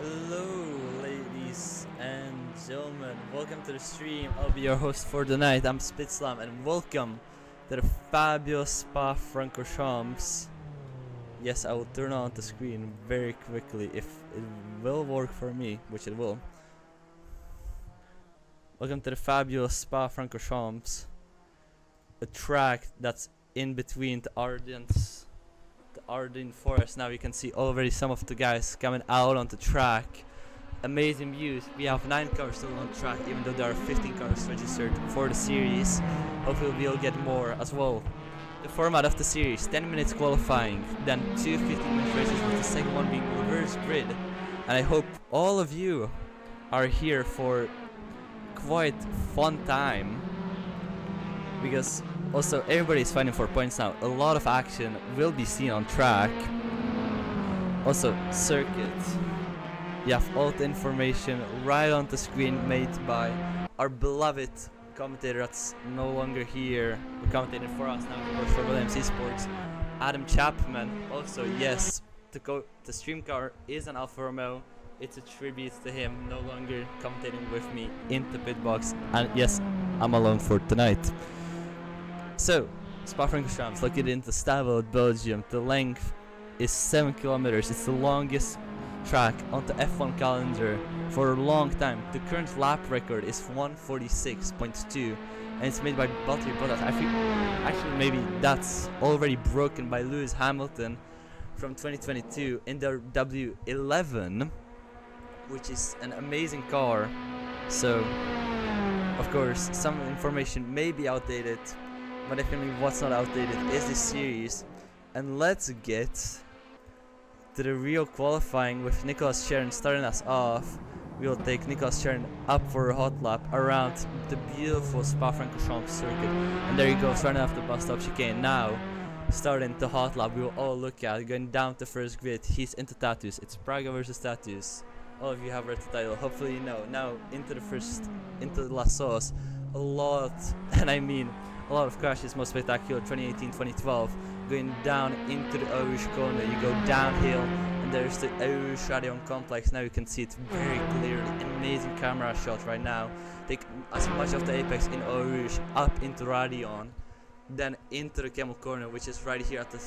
Hello, ladies and gentlemen. Welcome to the stream. I'll be your host for the night. I'm Spitslam, and welcome to the fabulous Spa-Francorchamps. Yes, I will turn on the screen very quickly if it will work for me, which it will. Welcome to the fabulous Spa-Francorchamps, a track that's in between the Ardennes forest. Now you can see already some of the guys coming out on the track. Amazing views. We have 9 cars still on the track, even though there are 15 cars registered for the series. Hopefully we'll get more as well. The format of the series: 10 minutes qualifying, then 2 15-minute races, with the second one being reverse grid. And I hope all of you are here for quite fun time, because also everybody's fighting for points now. A lot of action will be seen on track. Also circuit, you have all the information right on the screen, made by our beloved commentator that's no longer here, who commentated for us now, he works for Williams Esports, Adam Chapman. Also, yes, the stream car is an Alfa Romeo. It's a tribute to him, no longer commentating with me in the pit box. And yes, I'm alone for tonight. So, Spa-Francorchamps, located in the Stavel, Belgium. The length is 7 kilometers. It's the longest track on the F1 calendar for a long time. The current lap record is 146.2, and it's made by Valtteri Bottas. I think actually maybe that's already broken by Lewis Hamilton from 2022 in their W11, which is an amazing car. So, of course, some information may be outdated, but definitely what's not outdated is this series. And let's get to the real qualifying with Nicolas Sharon starting us off. We'll take Nicolas Sharon up for a hot lap around the beautiful Spa-Francorchamps circuit. And there he goes, running off the bus stop chicane. Now, starting the hot lap we will all look at, going down the first grid. He's into Tatuus. It's Praga versus Tatuus. All of you have read the title, hopefully you know. Now, into the La Sauce. A lot, and I mean a lot of crashes, most spectacular 2018, 2012, going down into the Eau corner. You go downhill, and there's the Eau Stadion complex. Now you can see it very clearly. Amazing camera shot right now. Take as much of the apex in Eau up into Radion, then into the Camel corner, which is right here at the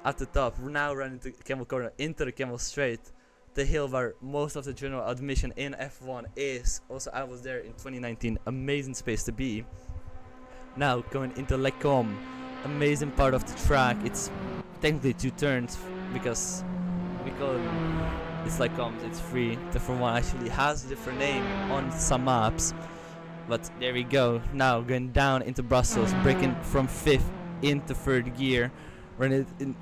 at the top. Now running to Camel corner, into the Camel straight. The hill where most of the general admission in F1 is. Also, I was there in 2019. Amazing space to be. Now going into Les Combes, amazing part of the track. It's technically 2 turns because we call it, it's Les Combes, it's free. The Formula 1 actually has a different name on some maps, but there we go. Now going down into Brussels, breaking from 5th into 3rd gear, running in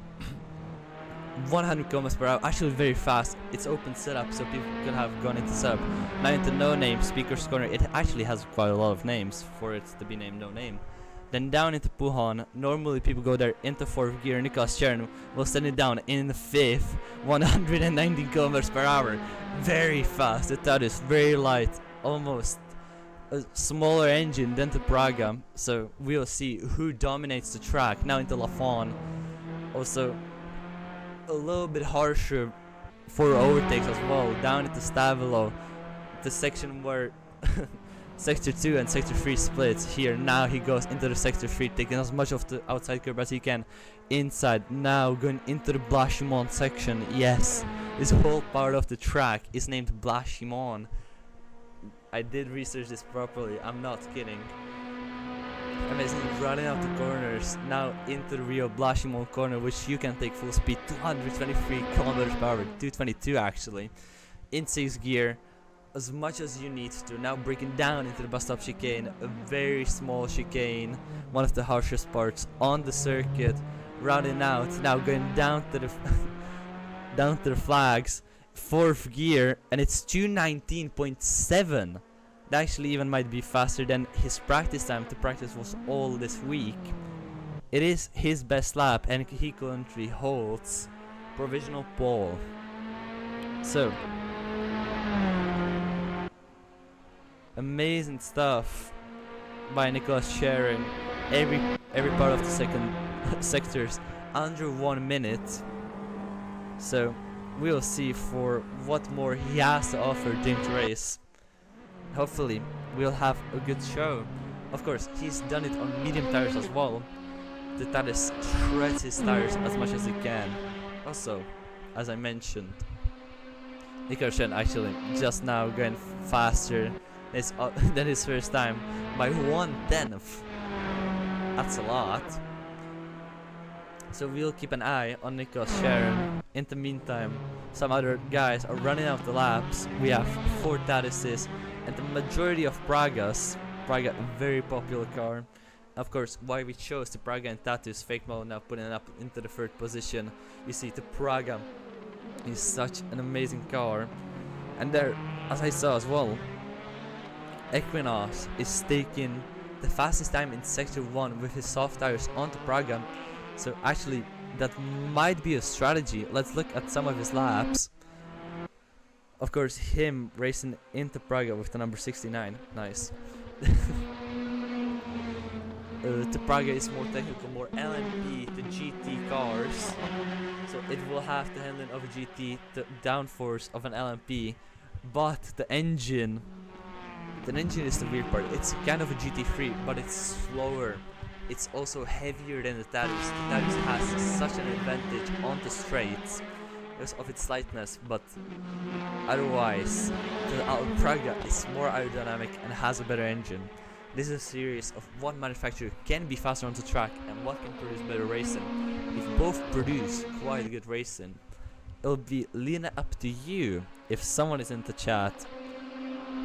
100 km per hour, actually very fast. It's open setup, so people could have gone into setup. Now into No Name, Speaker's Corner. It actually has quite a lot of names for it to be named No Name. Then down into Puhan. Normally people go there into 4th gear. Nicolas Sharon will send it down in the 5th, 119 km per hour. Very fast. The Tatuus very light, almost a smaller engine than the Praga. So we'll see who dominates the track. Now into La Fawn. Also a little bit harsher for overtakes as well. Down at the Stavelo, the section where sector 2 and sector 3 splits here. Now he goes into the sector 3, taking as much of the outside curb as he can inside. Now going into the Blanchimont section. Yes, this whole part of the track is named Blanchimont. I did research this properly, I'm not kidding. Amazing, running out the corners. Now into the Rio Blanchimont corner, which you can take full speed, 223 km per hour, 222 actually, in 6th gear, as much as you need to. Now breaking down into the bus stop chicane, a very small chicane, one of the harshest parts on the circuit. Rounding out, now going down to the down to the flags, 4th gear, and it's 219.7. That actually even might be faster than his practice time. The practice was all this week. It is his best lap, and he currently holds provisional pole. So, amazing stuff by Nicolas Sharon. Every part of the second sectors under 1 minute. So we'll see for what more he has to offer during the race. Hopefully we'll have a good show. Of course, he's done it on medium tires as well. The Tatuus shreds his tires as much as he can. Also, as I mentioned, Nicholson actually just now going faster than his first time by 1/10. That's a lot. So we'll keep an eye on Nico's Sharon. In the meantime, some other guys are running out the laps. We have 4 Tatuuses and the majority of Pragas. Praga, a very popular car. Of course, why we chose the Praga and Tatuus fake model, now putting it up into the 3rd position. You see, the Praga is such an amazing car. And there, as I saw as well, Equinox is taking the fastest time in Sector 1 with his soft tires onto Praga. So actually, that might be a strategy. Let's look at some of his laps. Of course, him racing into Praga with the number 69. Nice. The Praga is more technical, more LMP, the GT cars. So it will have the handling of a GT, the downforce of an LMP. But the engine is the weird part. It's kind of a GT3, but it's slower. It's also heavier than the Tatuus. The Tatuus has such an advantage on the straights because of its lightness, but otherwise the Praga is more aerodynamic and has a better engine. This is a series of what manufacturer can be faster on the track and what can produce better racing. If both produce quite good racing, it'll be leaning up to you. If someone is in the chat,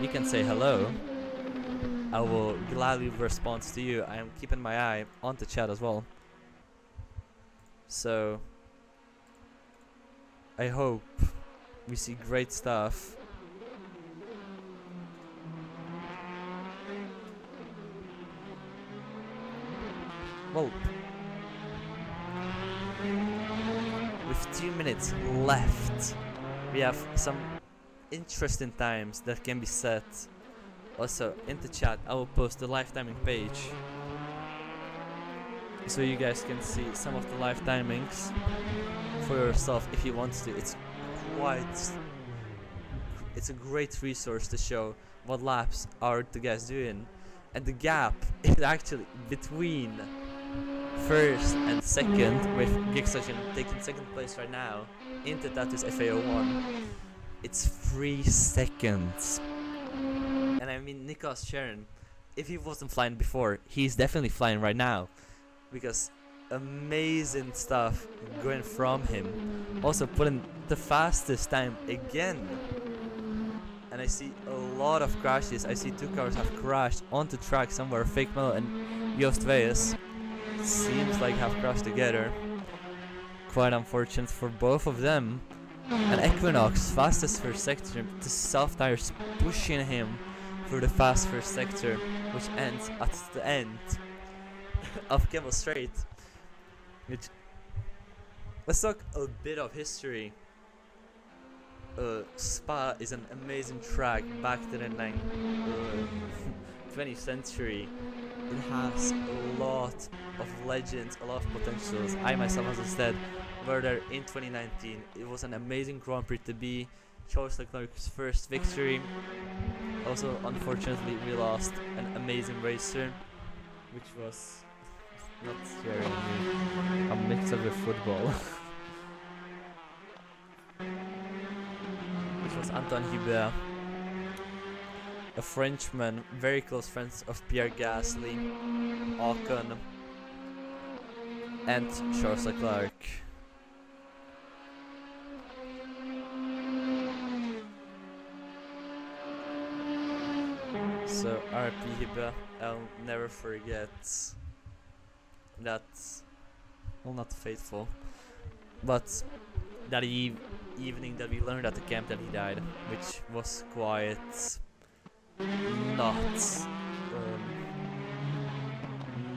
you can say hello. I will gladly respond to you. I am keeping my eye on the chat as well. So I hope we see great stuff. Well, with 2 minutes left, we have some interesting times that can be set. Also, in the chat, I will post the live timing page so you guys can see some of the live timings for yourself if you want to. It's a great resource to show what laps are the guys doing, and the gap is actually between 1st and 2nd, with Gixogen taking 2nd place right now into Tatuus FA01. It's 3 seconds. And I mean, Nikos Sharon, if he wasn't flying before, he's definitely flying right now, because amazing stuff going from him. Also putting the fastest time again. And I see a lot of crashes. I see 2 cars have crashed onto track somewhere. Fake Melo and Joost Weijers seems like have crashed together. Quite unfortunate for both of them. And Equinox, fastest first sector, the soft tires pushing him through the fast first sector, which ends at the end of Camel Straight. Let's talk a bit of history. Spa is an amazing track back to the 20th century. It has a lot of legends, a lot of potentials. I myself, as I said, were there in 2019. It was an amazing Grand Prix to be. Charles Leclerc's first victory. Also, unfortunately, we lost an amazing racer, which was not scaring me. A mix of the football. Which was Antoine Hubert, a Frenchman, very close friends of Pierre Gasly, Ocon, and Charles Leclerc. So RP Hibbe, I'll never forget that, well, not faithful, but that evening that we learned at the camp that he died, which was quite not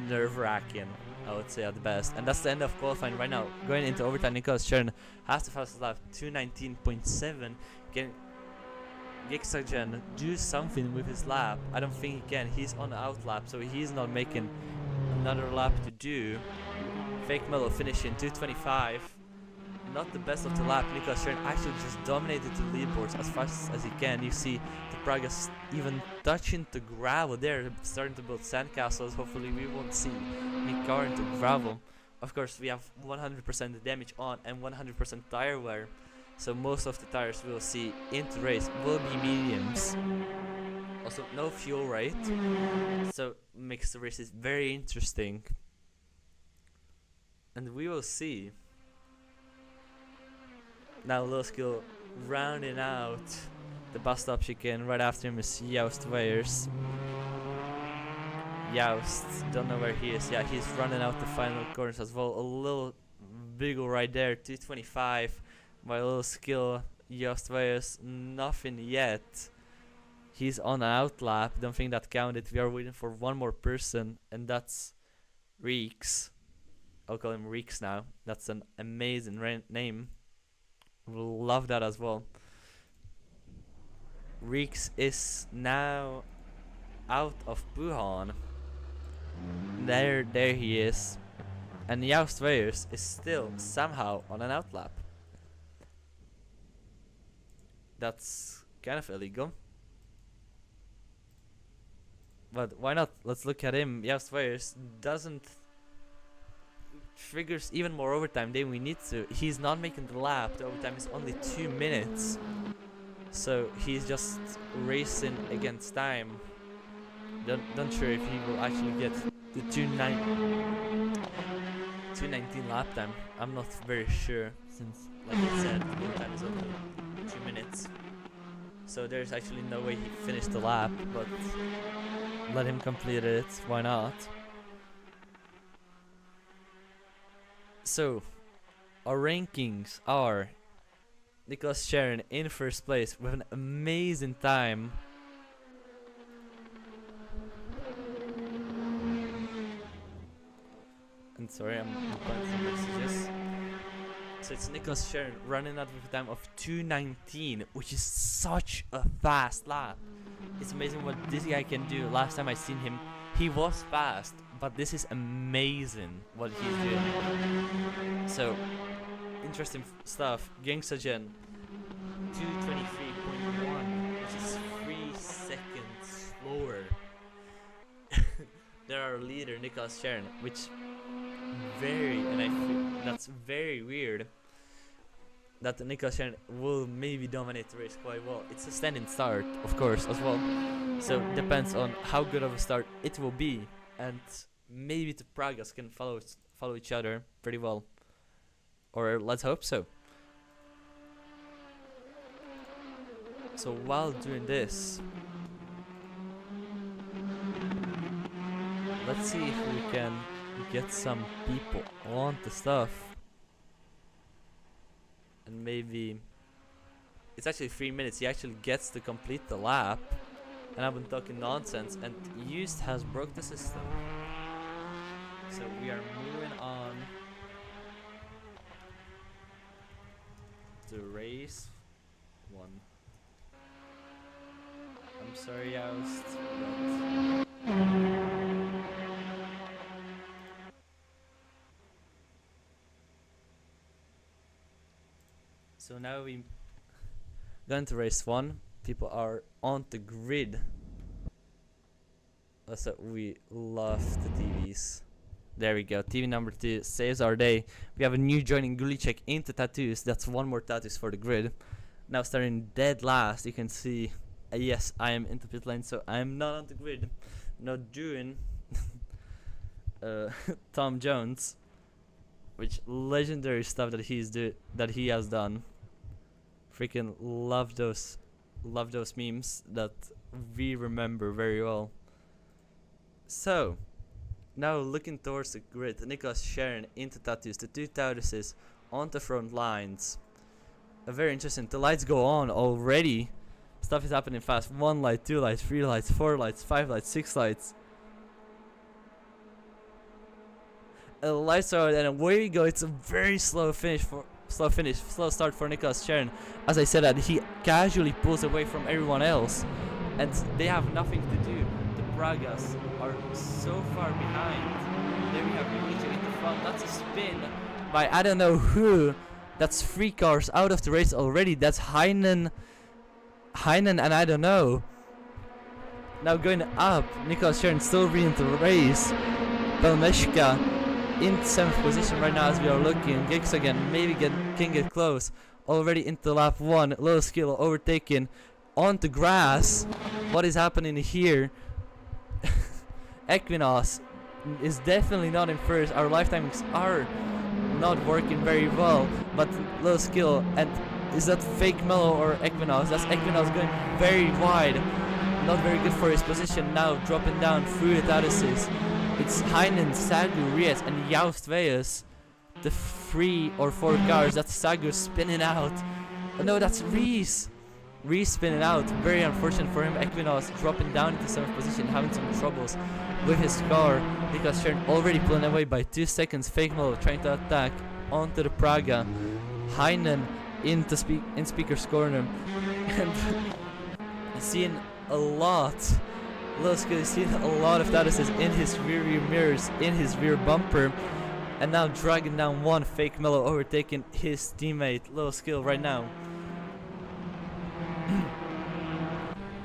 nerve-wracking, I would say, at the best. And that's the end of qualifying right now. Going into overtime, Nicolas Chern has the fastest lap, 2:19.7. Can Gixogen do something with his lap? I don't think he can. He's on the out lap, so he's not making another lap to do. Fake Melo finishing 2:25. not the best of the lap. Nicolas Schern actually just dominated the leaderboards as fast as he can. You see the Pragas even touching the gravel there, starting to build sandcastles. Hopefully we won't see me car into gravel. Of course, we have 100% damage on and 100% tire wear, so most of the tires we'll see into race will be mediums. Also, no fuel rate, so makes the races very interesting. And we will see. Now Lil Skill rounding out the bus stop chicane. Right after him is Joust Weyers. Joust, don't know where he is. Yeah, he's running out the final corners as well. A little wiggle right there, 225. My Lil Skill, Joust Weyers, nothing yet. He's on an out lap. Don't think that counted. We are waiting for one more person, and that's Reeks. I'll call him Reeks now. That's an amazing name. We'll love that as well. Reeks is now out of Buhan. There he is. And Joust Weyers is still somehow on an out lap. That's kind of illegal. But why not? Let's look at him. Joust Weyers triggers even more overtime than we need to. He's not making the lap. The overtime is only 2 minutes. So he's just racing against time. Don't sure if he will actually get the 219 lap time. I'm not very sure, since like I said, the overtime is only 2 minutes. So there's actually no way he finished the lap, but let him complete it, why not? So, our rankings are Nicolas Schern in first place with an amazing time. And sorry, I'm replying some messages. So it's Nicolas Schern running out with a time of 2:19, which is such a fast lap. It's amazing what this guy can do. Last time I seen him, he was fast, but this is amazing what he's doing. So, interesting stuff. Gangstagen 2:23.1, which is 3 seconds slower than our leader Nicolas Schern, which that's very weird. That Nicolas Schern will maybe dominate the race quite well. It's a standing start, of course, as well. So depends on how good of a start it will be, and maybe the Pragas can follow each other pretty well, or let's hope so. So while doing this, let's see if we can get some people on the stuff. And maybe it's actually 3 minutes. He actually gets to complete the lap, and I've been talking nonsense, and Used has broke the system. So we are moving on to race 1. I'm sorry, Joust, but so now we going to race 1. People are on the grid. Also, we love the TVs. There we go. TV number 2 saves our day. We have a new joining Gulicek into Tatuus. That's one more Tatuus for the grid. Now starting dead last, you can see. Yes, I am into pit lane, so I am not on the grid. Not doing Tom Jones, which legendary stuff that he has done. Freaking love those memes that we remember very well. So now looking towards the grid, Nicolas Schern into Tatuus, the 2 Tatuuses on the front lines. Very interesting. The lights go on already. Stuff is happening fast. 1 light, 2 lights, 3 lights, 4 lights, 5 lights, 6 lights. And the lights are out, and away we go. It's a very slow start for Nicolas Schern. As I said, that he casually pulls away from everyone else, and they have nothing to do. The Pragas are so far behind. There we have Gulicek in the front. That's a spin by I don't know who, That's 3 cars out of the race already. That's Heinen, and I don't know. Now going up, Nicholas Sharon still in the race. Belmeshka in 7th position right now as we are looking. Gigs again, maybe can get close. Already into lap 1. Little skill overtaken on the grass. What is happening here? Equinox is definitely not in first. Our lifetimes are not working very well, but little skill. And is that fake Mellow or Equinox? That's Equinox going very wide. Not very good for his position now, dropping down through the Tatuuses. It's Heinen, Sagu, Reyes, and Joust Veus. The 3 or 4 cars. That's Sagu spinning out. Oh, no, that's Reese. Reese spinning out. Very unfortunate for him. Equinox dropping down into 7th position, having some troubles with his car because Sharon already pulling away by 2 seconds. Fake Mellow trying to attack onto the Praga. Heinen into Speaker's corner. And seeing a lot. Little Skill is seeing a lot of Tatuuses in his rear mirrors, in his rear bumper. And now dragging down one. Fake Mellow overtaking his teammate Little Skill right now.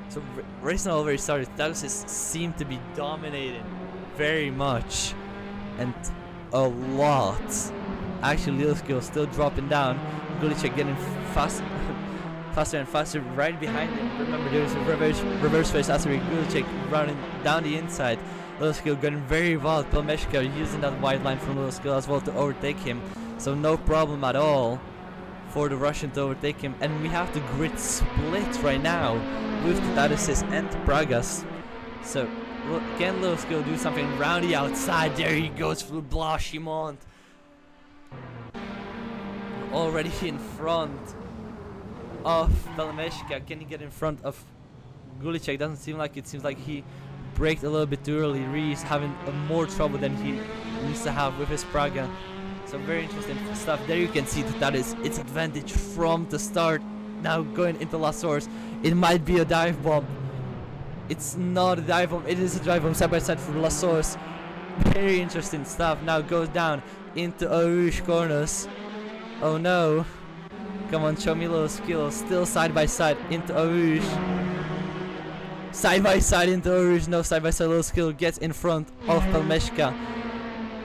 So racing already started. Tatuuses seem to be dominating very much and a lot. Actually, Little Skill still dropping down. Gulicek getting faster and faster right behind him. Remember, there's a reverse face after Gulicek running down the inside. Little Skill getting very wild. Pelmeshka using that wide line from Little Skill as well to overtake him. So no problem at all for the Russian to overtake him. And we have the grid split right now with the Tatuuses and the Pragas. So can Little Skill do something around the outside? There he goes through Blanchimont. Already in front of Pelmeshka. Can he get in front of Gulicek? Doesn't seem like it. Seems like he braked a little bit too early. Reese having more trouble than he used to have with his Praga. So very interesting stuff. There you can see that is its advantage from the start. Now going into La Source. It might be a dive bomb. It's not a dive bomb. It is a dive bomb side by side for La Source. Very interesting stuff. Now goes down into Eau Rouge corners. Oh no. Come on, show me a little skill. Still side by side into Eau Rouge. Side by side into Eau Rouge. No, side by side little skill gets in front of Pelmeshka.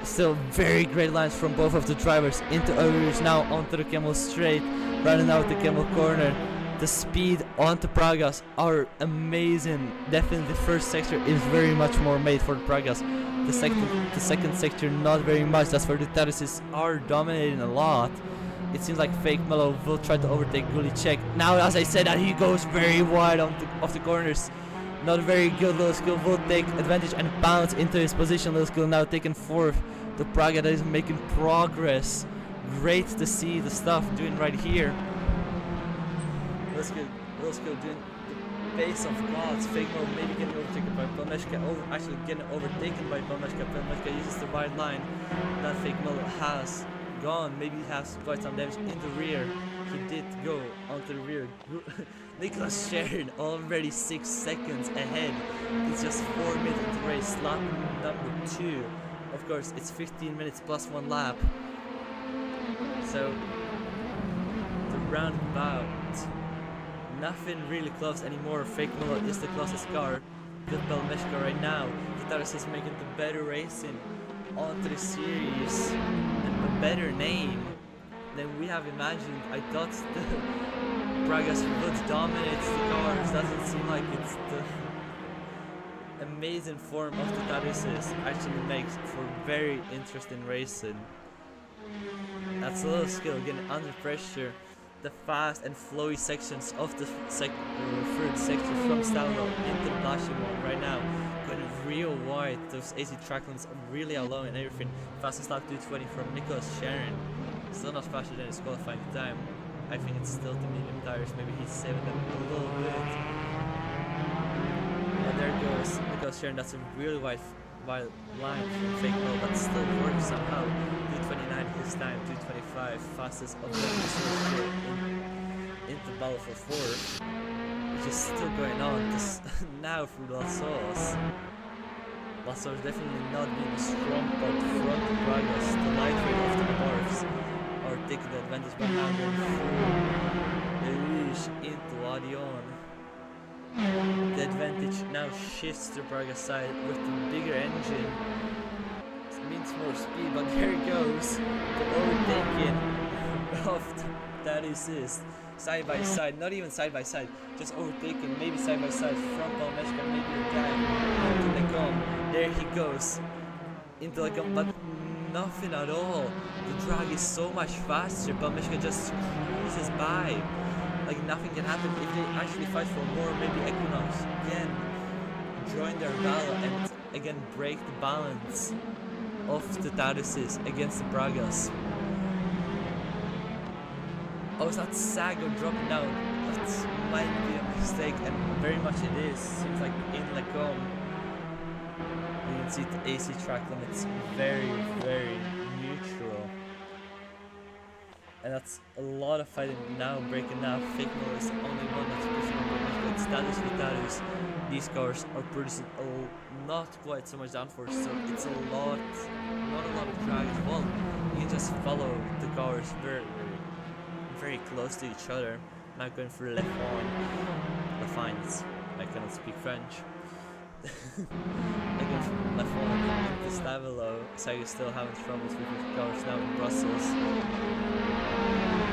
Still very great lines from both of the drivers into Eau Rouge. Now onto the Camel straight. Running out the Camel corner. The speed onto Pragas are amazing. Definitely the first sector is very much more made for the Pragas. The second sector not very much. That's where the Tatuuses are dominating a lot. It seems like Fake Mellow will try to overtake Gulicek. Now, as I said, that he goes very wide off the corners. Not very good. Little Skill will take advantage and bounce into his position. Little Skill now taking 4th. The Praga that is making progress. Great to see the stuff doing right here. Little Skill doing the pace of gods. Fake Mellow maybe getting overtaken by Pelmeshka. Actually getting overtaken by Pelmeshka. Pelmeshka uses the wide line that Fake Mellow has gone. Maybe he has quite some damage in the rear. He did go onto the rear. Nicholas Sharon already 6 seconds ahead. It's just 4 minutes into the race. Lap number 2. Of course, it's 15 minutes plus 1 lap. So the roundabout, nothing really close anymore. Fake Mellow is the closest car to Pelmeshka right now. The Tatuus is making the better racing onto the series and a better name than we have imagined. I thought the Pragas would dominate the cars. Doesn't seem like it's the amazing form of the Tatuuses actually makes for very interesting racing. That's a little skill getting under pressure. The fast and flowy sections of the third sector from Stallo into the Blanchimont right now. Going real wide. Those AC track lines are really alone and everything. Fastest lap 2:20 from Nicholas Sharon. Still not faster than his qualifying time. I think it's still the medium tires. Maybe he's saving them a little bit. And there goes Nicholas Sharon. That's a really wide line from Fake Mellow, but still works somehow. 2:29 his time. 2:25 fastest of the into battle for 4th, which is still going on now through La Source. La Source definitely not being a strong part from the Pragas. The lightweight of the Morphs are taking the advantage, but now they're into Adion. The advantage now shifts to Praga side with the bigger engine. It means more speed, but there it goes. The overtaking of Tatuus side by side, not even side by side, just overtaken, maybe side by side from Palmeshka, maybe a guy into the gum. There he goes into the gum, but nothing at all. The drag is so much faster. Palmeshka just cruises by. Like nothing can happen. If they actually fight for more, maybe Equinox can join their battle and again break the balance of the Tatuuses against the Pragas. Oh, is that Sago dropping down? That might be a mistake, and very much it is. Seems like in Lacombe you can see the AC track limits very, very neutral. And that's a lot of fighting now, breaking now. Figmo is the only one that's pushing on. It's Tatuus with Tatuus. These cars are producing not quite so much downforce, so it's not a lot of drag as well. You can just follow the cars very close to each other. Now going for Lafines. I cannot speak French. Again from Lafine to Stavilo. Saga still having troubles with his cars now in Brussels.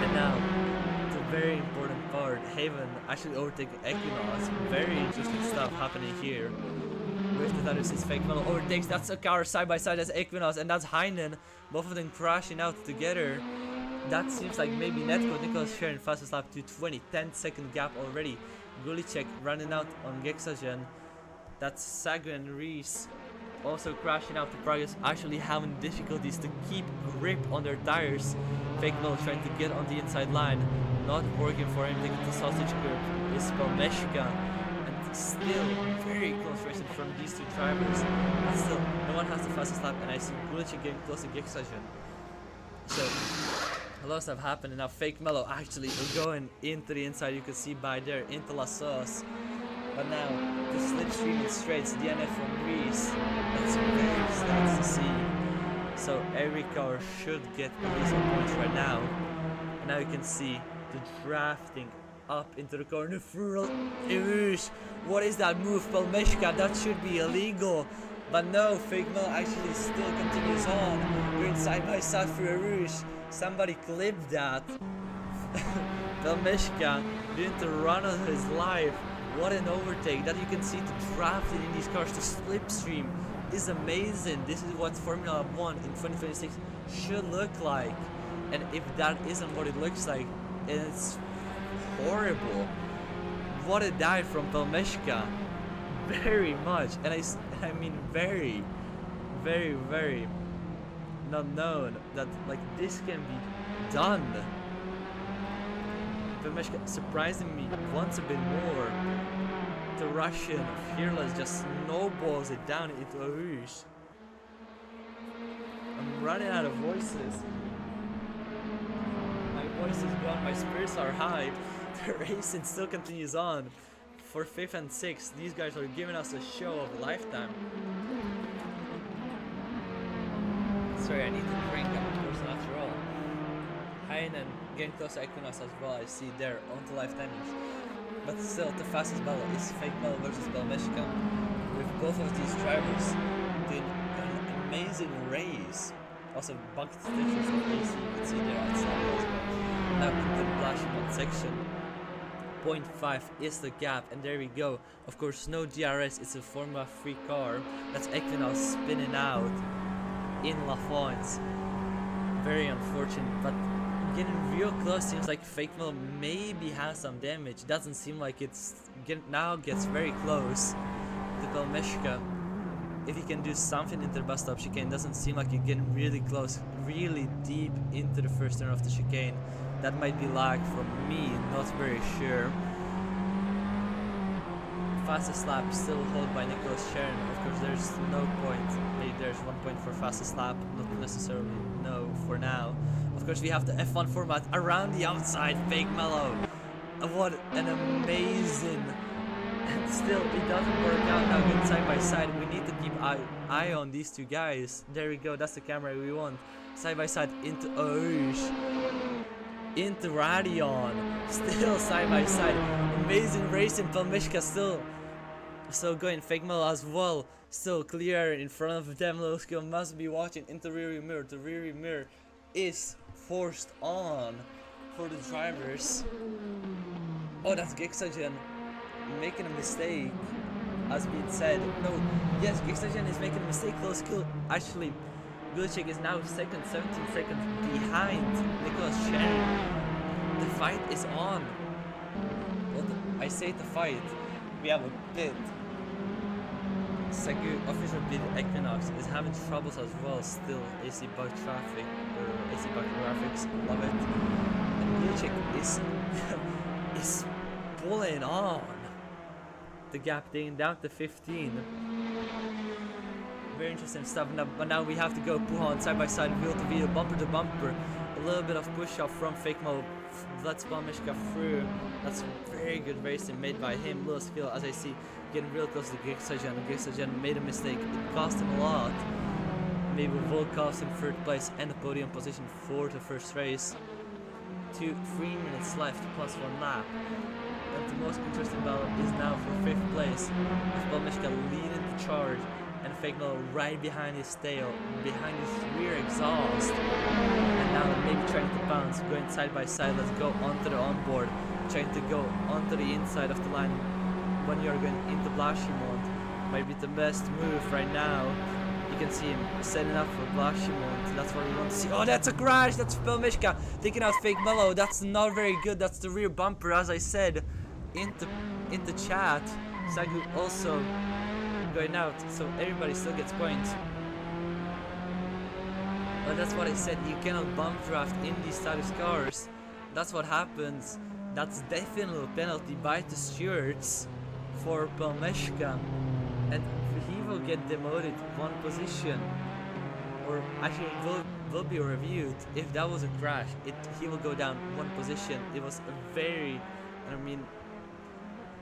And now, the very important part, Haven actually overtaking Equinox. Very interesting stuff happening here. With the Tatuus fake metal overtakes, that's a car side by side as Equinox, and that's Heinen. Both of them crashing out together. That seems like maybe Netco. Nicholas sharing fastest lap to 20, 10-second gap already. Gulicek running out on Gexagen. That's Sago and Reese also crashing out. The Pragas actually having difficulties to keep grip on their tires. Fake Mel trying to get on the inside line, not working for him. Taking the sausage curve is Palmeshka, and still very close racing from these two drivers. But still, no one has the fastest lap, and I see Gulicek getting close to Gexagen. So a lot of stuff happened, and now Fake Mellow actually going into the inside. You can see by there into La Sauce. But now the slipstream is straights, DNF from Reese. That's very sad to see. So every car should get at least a point right now. And now you can see the drafting up into the corner. What is that move, Palmeshka? That should be illegal. But no, Fake Mel actually still continues on. Going side by side for a Rouge. Somebody clipped that. Palmeshka doing the run of his life. What an overtake that you can see the drafting in these cars. The slipstream is amazing. This is what Formula 1 in 2026 should look like. And if that isn't what it looks like, it's horrible. What a dive from Palmeshka. Very much. And I mean very, very, very not known that like this can be done. Palmeshka surprising me once a bit more. The Russian Fearless just snowballs it down into a Rouge. I'm running out of voices. My voice is gone, my spirits are high. The racing still continues on. For 5th and 6th, these guys are giving us a show of a lifetime. Sorry, I need to drink that person after all. Heinen getting close to Equinox as well, I see there onto lifetimers. But still, the fastest battle is Fake Mel versus Palmeshka. With both of these drivers doing an amazing race. Also, bucket stitches of AC, you can see there outside as well. Now in the Blashmont section, 0.5 is the gap, and there we go. Of course, no DRS, it's a Formula 3 car. That's Equinox spinning out in La France. Very unfortunate, but getting real close. Seems like Fake Mel maybe has some damage. Doesn't seem like it's now gets very close to Palmeshka. If he can do something into the bus stop chicane, doesn't seem like he's getting really close, really deep into the first turn of the chicane. That might be lag from me, not very sure. Fastest lap still held by Nicholas Sharon. Of course, there's no point. Maybe there's 1 point for fastest lap, not necessarily no for now. Of course, we have the F1 format around the outside. Fake Mellow. What an amazing. And still, it doesn't work out now. Good side by side. We need to keep eye on these two guys. There we go. That's the camera we want. Side by side into Rouge. into Radion, still side by side. Amazing racing. Pelmishka still going. Fake Mellow as well, still clear in front of them. Low skill must be watching into rearview mirror. The rearview mirror is forced on for the drivers. Oh, that's Gixagen making a mistake, as being said. No, yes, Gixagen is making a mistake. Low skill actually. Gulchik is now second, 17 seconds behind Nicholas Chen. The fight is on. Well, I say the fight. We have a pit. Segu official pit Equinox is having troubles as well. Still, AC bug traffic or AC bug graphics. Love it. And Gulchik is pulling on. The gap taken down to 15. Very interesting stuff. But now we have to go Puhan side by side, wheel to wheel, bumper to bumper. A little bit of push off from Fake Mo. Let's Pelmishka through. That's very good racing made by him. Little skill, as I see, getting real close to Gixagen. Gixagen made a mistake. It cost him a lot. Maybe Volkov's in third place and a podium position for the first race. 3 minutes left plus 1 lap. And the most interesting battle is now for 5th place, with Pelmishka leading the charge. And Fake Mellow right behind his tail, behind his rear exhaust. And now maybe trying to bounce, going side by side. Let's go onto the onboard, trying to go onto the inside of the line when you're going into Blanchimont. Might be the best move right now. You can see him setting up for Blanchimont. That's what we want to see. Oh, that's a crash! That's Pelmishka taking out Fake Mellow. That's not very good. That's the rear bumper, as I said into chat. Sagu also going out, so everybody still gets points. But that's what I said, you cannot bump draft in these Tatuus cars. That's what happens. That's definitely a penalty by the stewards for Pelmishka, and he will get demoted 1 position, or actually will be reviewed. If that was a crash, he will go down 1 position. It was a very, I mean,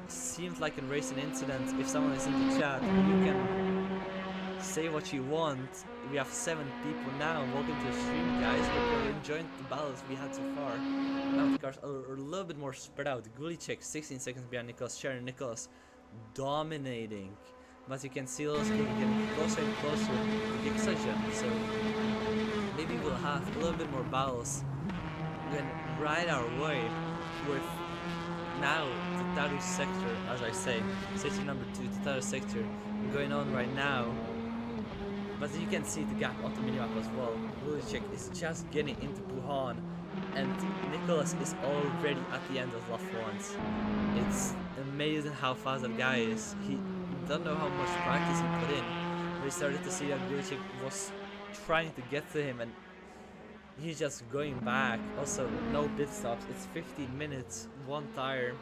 seems like a racing incident. If someone is in the chat, you can say what you want. We have 7 people now. Welcome to the stream, guys. Hope you're enjoying the battles we had so far. Now the cars are a little bit more spread out. Gulicek 16 seconds behind Nicholas. Sharon Nicholas dominating. But you can see those getting closer and closer to Gixagen. So maybe we'll have a little bit more battles then right our way with now the Tatuus sector, as I say, sector number 2, the Tatuus sector going on right now. But you can see the gap on the minimap as well. Gulicek is just getting into Puhan, and Nicholas is already at the end of lap 1s. It's amazing how fast that guy is. He don't know how much practice he put in. We started to see that Gulicek was trying to get to him, and he's just going back. Also, no pit stops. It's 15 minutes, 1 tire.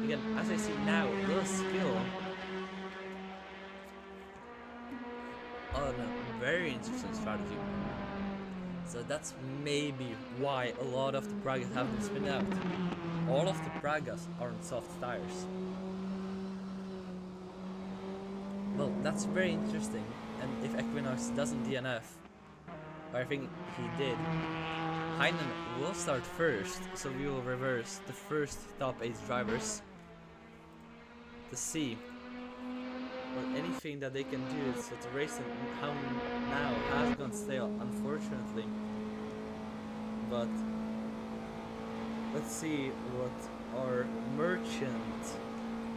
Again, as I see now, little skill. Oh no, very interesting strategy. So that's maybe why a lot of the Pragas have been spin out. All of the Pragas are on soft tires. Well, that's very interesting. And if Equinox doesn't DNF, or I think he did, Heinen will start first, so we will reverse the first top 8 drivers to see or anything that they can do. So the race now has gone stale, unfortunately. But let's see what our merchant.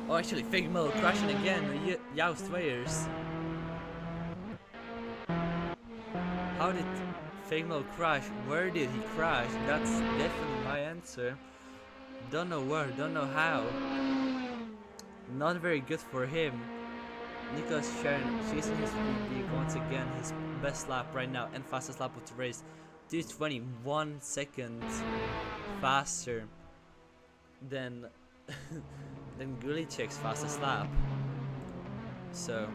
Oh, actually, Fake Mellow crashing again. Joust Weyers. How did Fake Mellow crash? Where did he crash? That's definitely my answer. Don't know where, don't know how. Not very good for him. Nicholas Sharon chasing his speed once again, his best lap right now and fastest lap of the race. 2:21 seconds faster than than Gulicek's fastest lap. So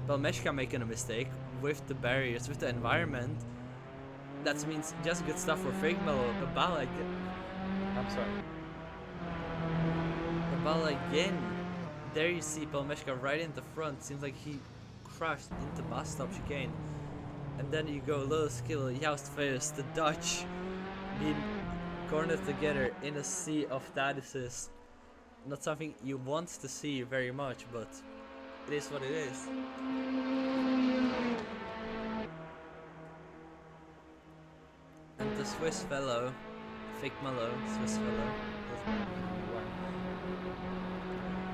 Pelmishka making a mistake with the barriers, with the environment. That means just good stuff for Fake Mellow. I'm sorry. Abala again. There you see Pelmishka right in the front. Seems like he crashed into bus stop chicane. And then you go low skill, Joust Weyers, the Dutch being cornered together in a sea of Tatuuses. Not something you want to see very much, but it is what it is. And the Swiss fellow, fake Mellow, Swiss fellow,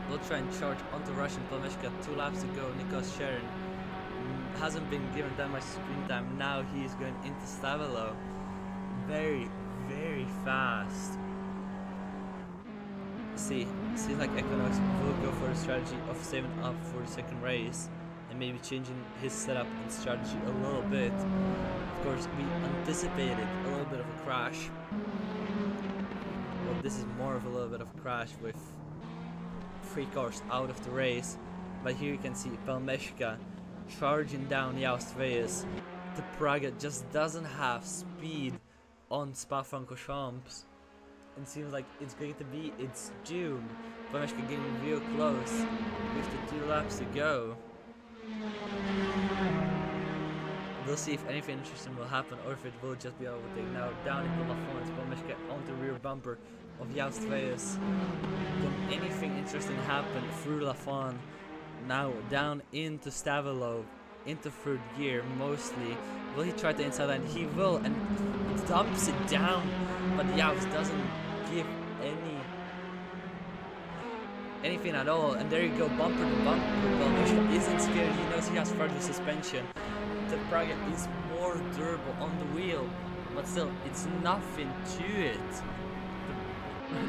will try and charge onto Russian Palmeshka. 2 laps to go. Nicholas Sharon hasn't been given that much screen time. Now he's going into Stavelo. Very, very fast. Seems like Equinox will go for the strategy of saving up for the second race and maybe changing his setup and strategy a little bit. Of course, we anticipated a little bit of a crash. Well, this is more of a little bit of a crash with 3 cars out of the race. But here you can see Palmeshka charging down Joust Veus. The Praga just doesn't have speed on Spa-Francorchamps. And seems like it's going to be its June. Palmeshka getting real close with the 2 laps to go. We'll see if anything interesting will happen or if it will just be overtaken. Now down into Lafont, Palmeshka on the rear bumper of Joust Veus. Can anything interesting happen through Lafont? Now down into Stavelo, into 3rd gear mostly. Will he try the inside line? He will, and dumps it down, but Joust doesn't give anything at all. And there you go, bumper to bumper. Palmeshka isn't scared. He knows he has further suspension. The Praga is more durable on the wheel, but still, it's nothing to it.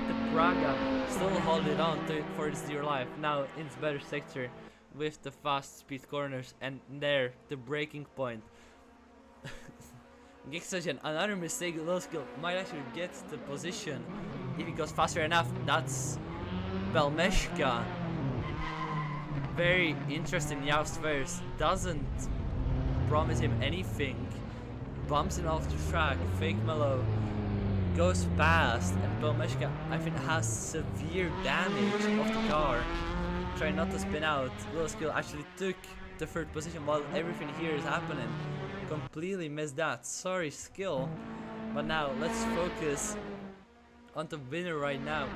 The Praga still holding on for its dear life. Now in its better sector with the fast speed corners, and there, the breaking point. Gixogen, another mistake, low skill, might actually get the position if he goes faster enough. That's Palmeshka. Very interesting. Joust Veus doesn't promise him anything. Bumps him off the track. Fake Mellow goes past, and Palmeshka, I think, has severe damage of the car. Trying not to spin out. Low skill actually took the 3rd position while everything here is happening. Completely missed that. Sorry, skill. But now let's focus on the winner right now.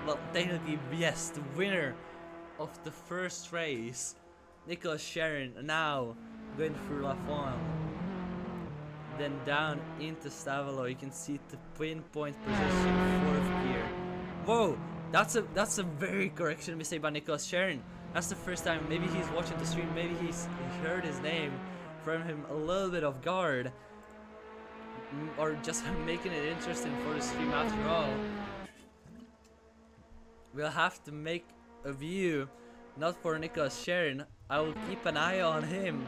Well, technically, yes, the winner of the 1st race, Nicholas Sharon. Now going through Lafont, then down into Stavelo. You can see the pinpoint position, 4th gear. Whoa, that's a very correction mistake by Nicholas Sharon. That's the first time. Maybe he's watching the stream. Maybe he heard his name, from him a little bit off guard, or just making it interesting for the stream after all. We'll have to make a view, not for Nicholas Sharon. I will keep an eye on him.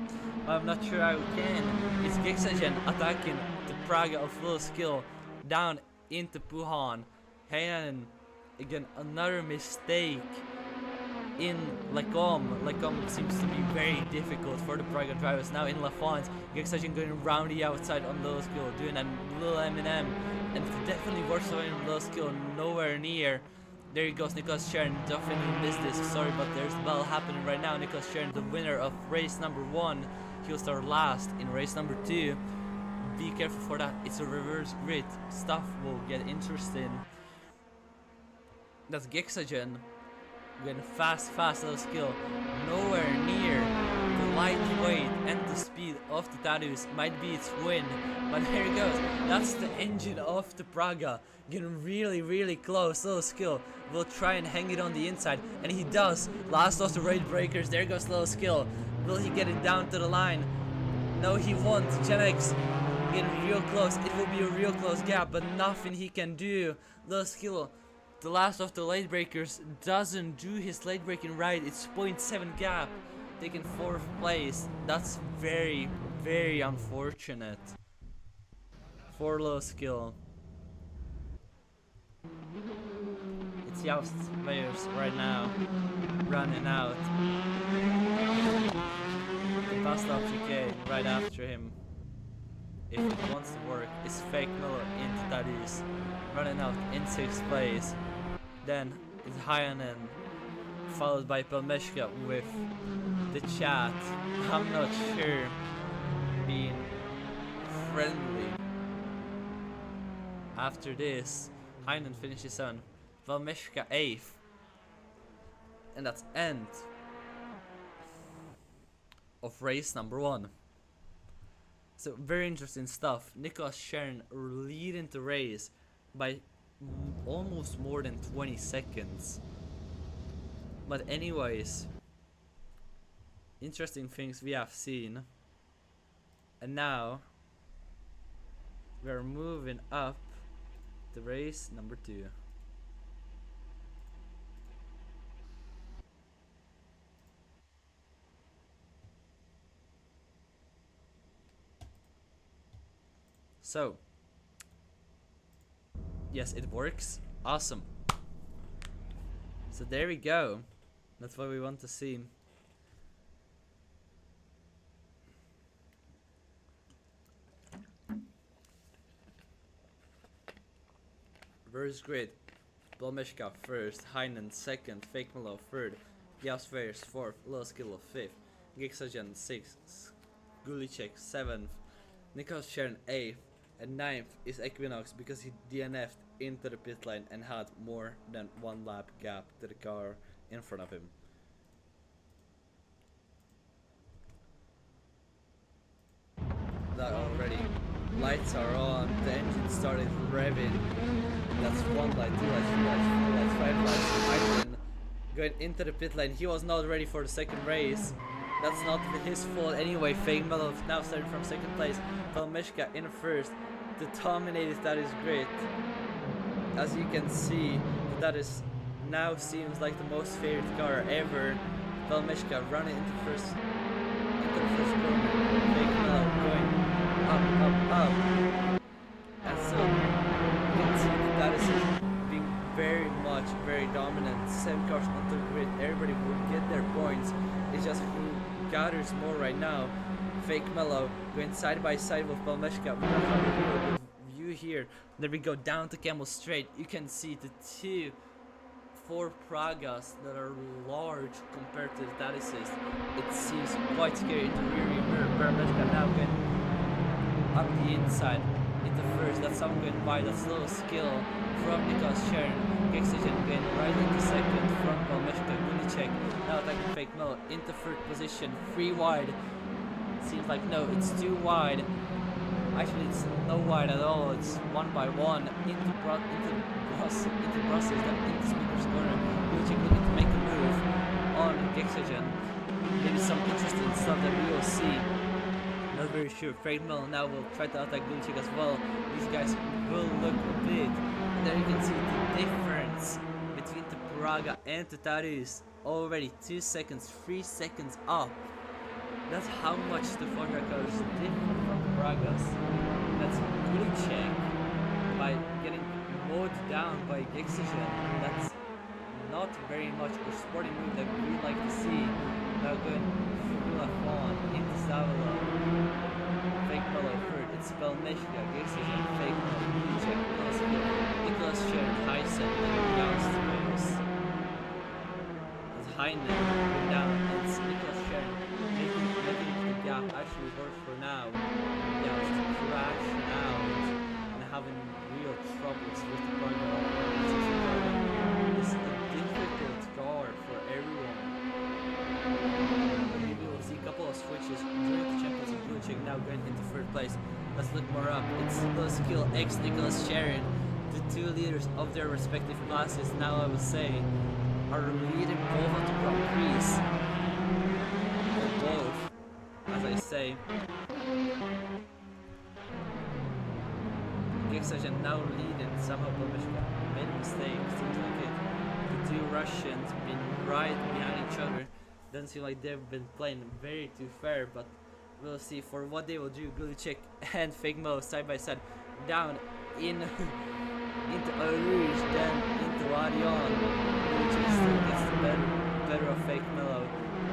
I'm not sure I can. It's Gixogen attacking the Praga of low skill down into Puhan. Heinen, again, another mistake in Lecom. Lecom seems to be very difficult for the Praga drivers. Now in Lafont, Gixogen going around the outside on low skill, doing a little M&M, and definitely worse on low skill, nowhere near. There he goes, Nicholas Sharon. Definitely missed this. Sorry, but there's battle happening right now. Nicholas Sharon, the winner of race number 1. He'll start last in race number 2. Be careful for that. It's a reverse grid. Stuff will get interesting. That's Gixogen. Getting fast, low skill. Nowhere near the lightweight and the speed of the Tatuus. Might be its win. But there he goes. That's the engine of the Praga. Getting really close. Low skill will try and hang it on the inside, and he does. Last of the raid breakers. There goes low skill. Will he get it down to the line? No, he won't. Genex getting real close. It will be a real close gap, but nothing he can do. Low skill, the last of the late breakers, doesn't do his late breaking right. It's 0.7 gap, taking 4th place. That's very unfortunate for low skill. It's Joust Veus right now, running out. The bus stop chicane right after him, if it wants to work, is Fake Miller into Tatuus, running out in 6th place. Then it's Heinen, followed by Palmeshka with the chat. I'm not sure being friendly. After this, Heinen finishes on Valmeška 8th. And that's end of race number 1. So very interesting stuff. Nicholas Sharon leading the race by almost more than 20 seconds. But anyways, interesting things we have seen. And now we're moving up to race number 2. So, yes, it works. Awesome. So there we go. That's what we want to see. Reverse grid. Valmeška first, Heinen second, Fakemelo third, Jasvers fourth, Loskilo fifth, Gixagen sixth, Gulicek seventh, Nicholas Sharon eighth, and ninth is Equinox because he DNF'd into the pit lane and had more than 1 lap gap to the car in front of him. That already. Lights are on, the engine started revving. That's 1 light, 2 lights, 3 lights, 4 lights, 5 lights. Heinen going into the pit lane. He was not ready for the second race. That's not his fault anyway. Fakemelo now starting from second place. Valmeška in first. The dominated that is great. As you can see, that is now seems like the most favorite car ever. Valmeška running into the first corner. Fakemelo going up. And so you can see that is being very dominant. 7 cars on the grid. Everybody will get their points. It's just who gathers more right now. Fakemelo going side by side with Valmeška. We don't have a real good view here. Then we go down to Camel Straight. You can see the 2 Ford Pragas that are large compared to the Tatuus. It seems quite scary in the rear mirror. Valmeška now going up the inside into first. That's someone going by. That's little skill from Nicholas Sharon. Gixagen going right into second from Valmeška. Gulicek now attacking Fakemelo into third position. 3 wide. Seems like no, it's 2 wide. Actually, it's no wide at all. It's 1 by 1 into Brussels, then into Speaker's corner. Gulicek looking to make a move on Gixagen. Maybe some interesting stuff that we will see. Not very sure. Fakemelo now will try to attack Gulicek as well. These guys will look a bit. And there you can see the difference between the Praga and the Tatuus. Already 2 seconds, 3 seconds up. That's how much the Praga cars differ from the Pragas. That's Gulicek by getting mowed down by Gixagen. That's not very much a sporting move that we like to see. Now going Fulafon into Zavalo. Fakemelo third. It's Valmeška, Gixagen, Fakemelo, Gulicek, Nicholas Sharon, Heisen, and downstairs. As Heinen down, it's Nicholas Sharon making the gap actually work for now. Yeah, it's crashing out and having real troubles with the Praga. It's a difficult car for everyone. Maybe we'll see a couple of switches during the Champions League. Gulicek now going into third place. Let's look more up. It's Low Skill X Nicholas Sharon, the 2 leaders of their respective classes. Now I would say are leading both of the Grand Prix. Or both, as I say. Gixagen now leading. Somehow Valmeška made a mistake. Seems like it. The 2 Russians been right behind each other. Doesn't seem like they've been playing very too fair, but we'll see for what they will do. Gulicek and Fakemelo side by side down in into Eau Rouge, then into Arion. Gulicek still gets the better of Fakemelo.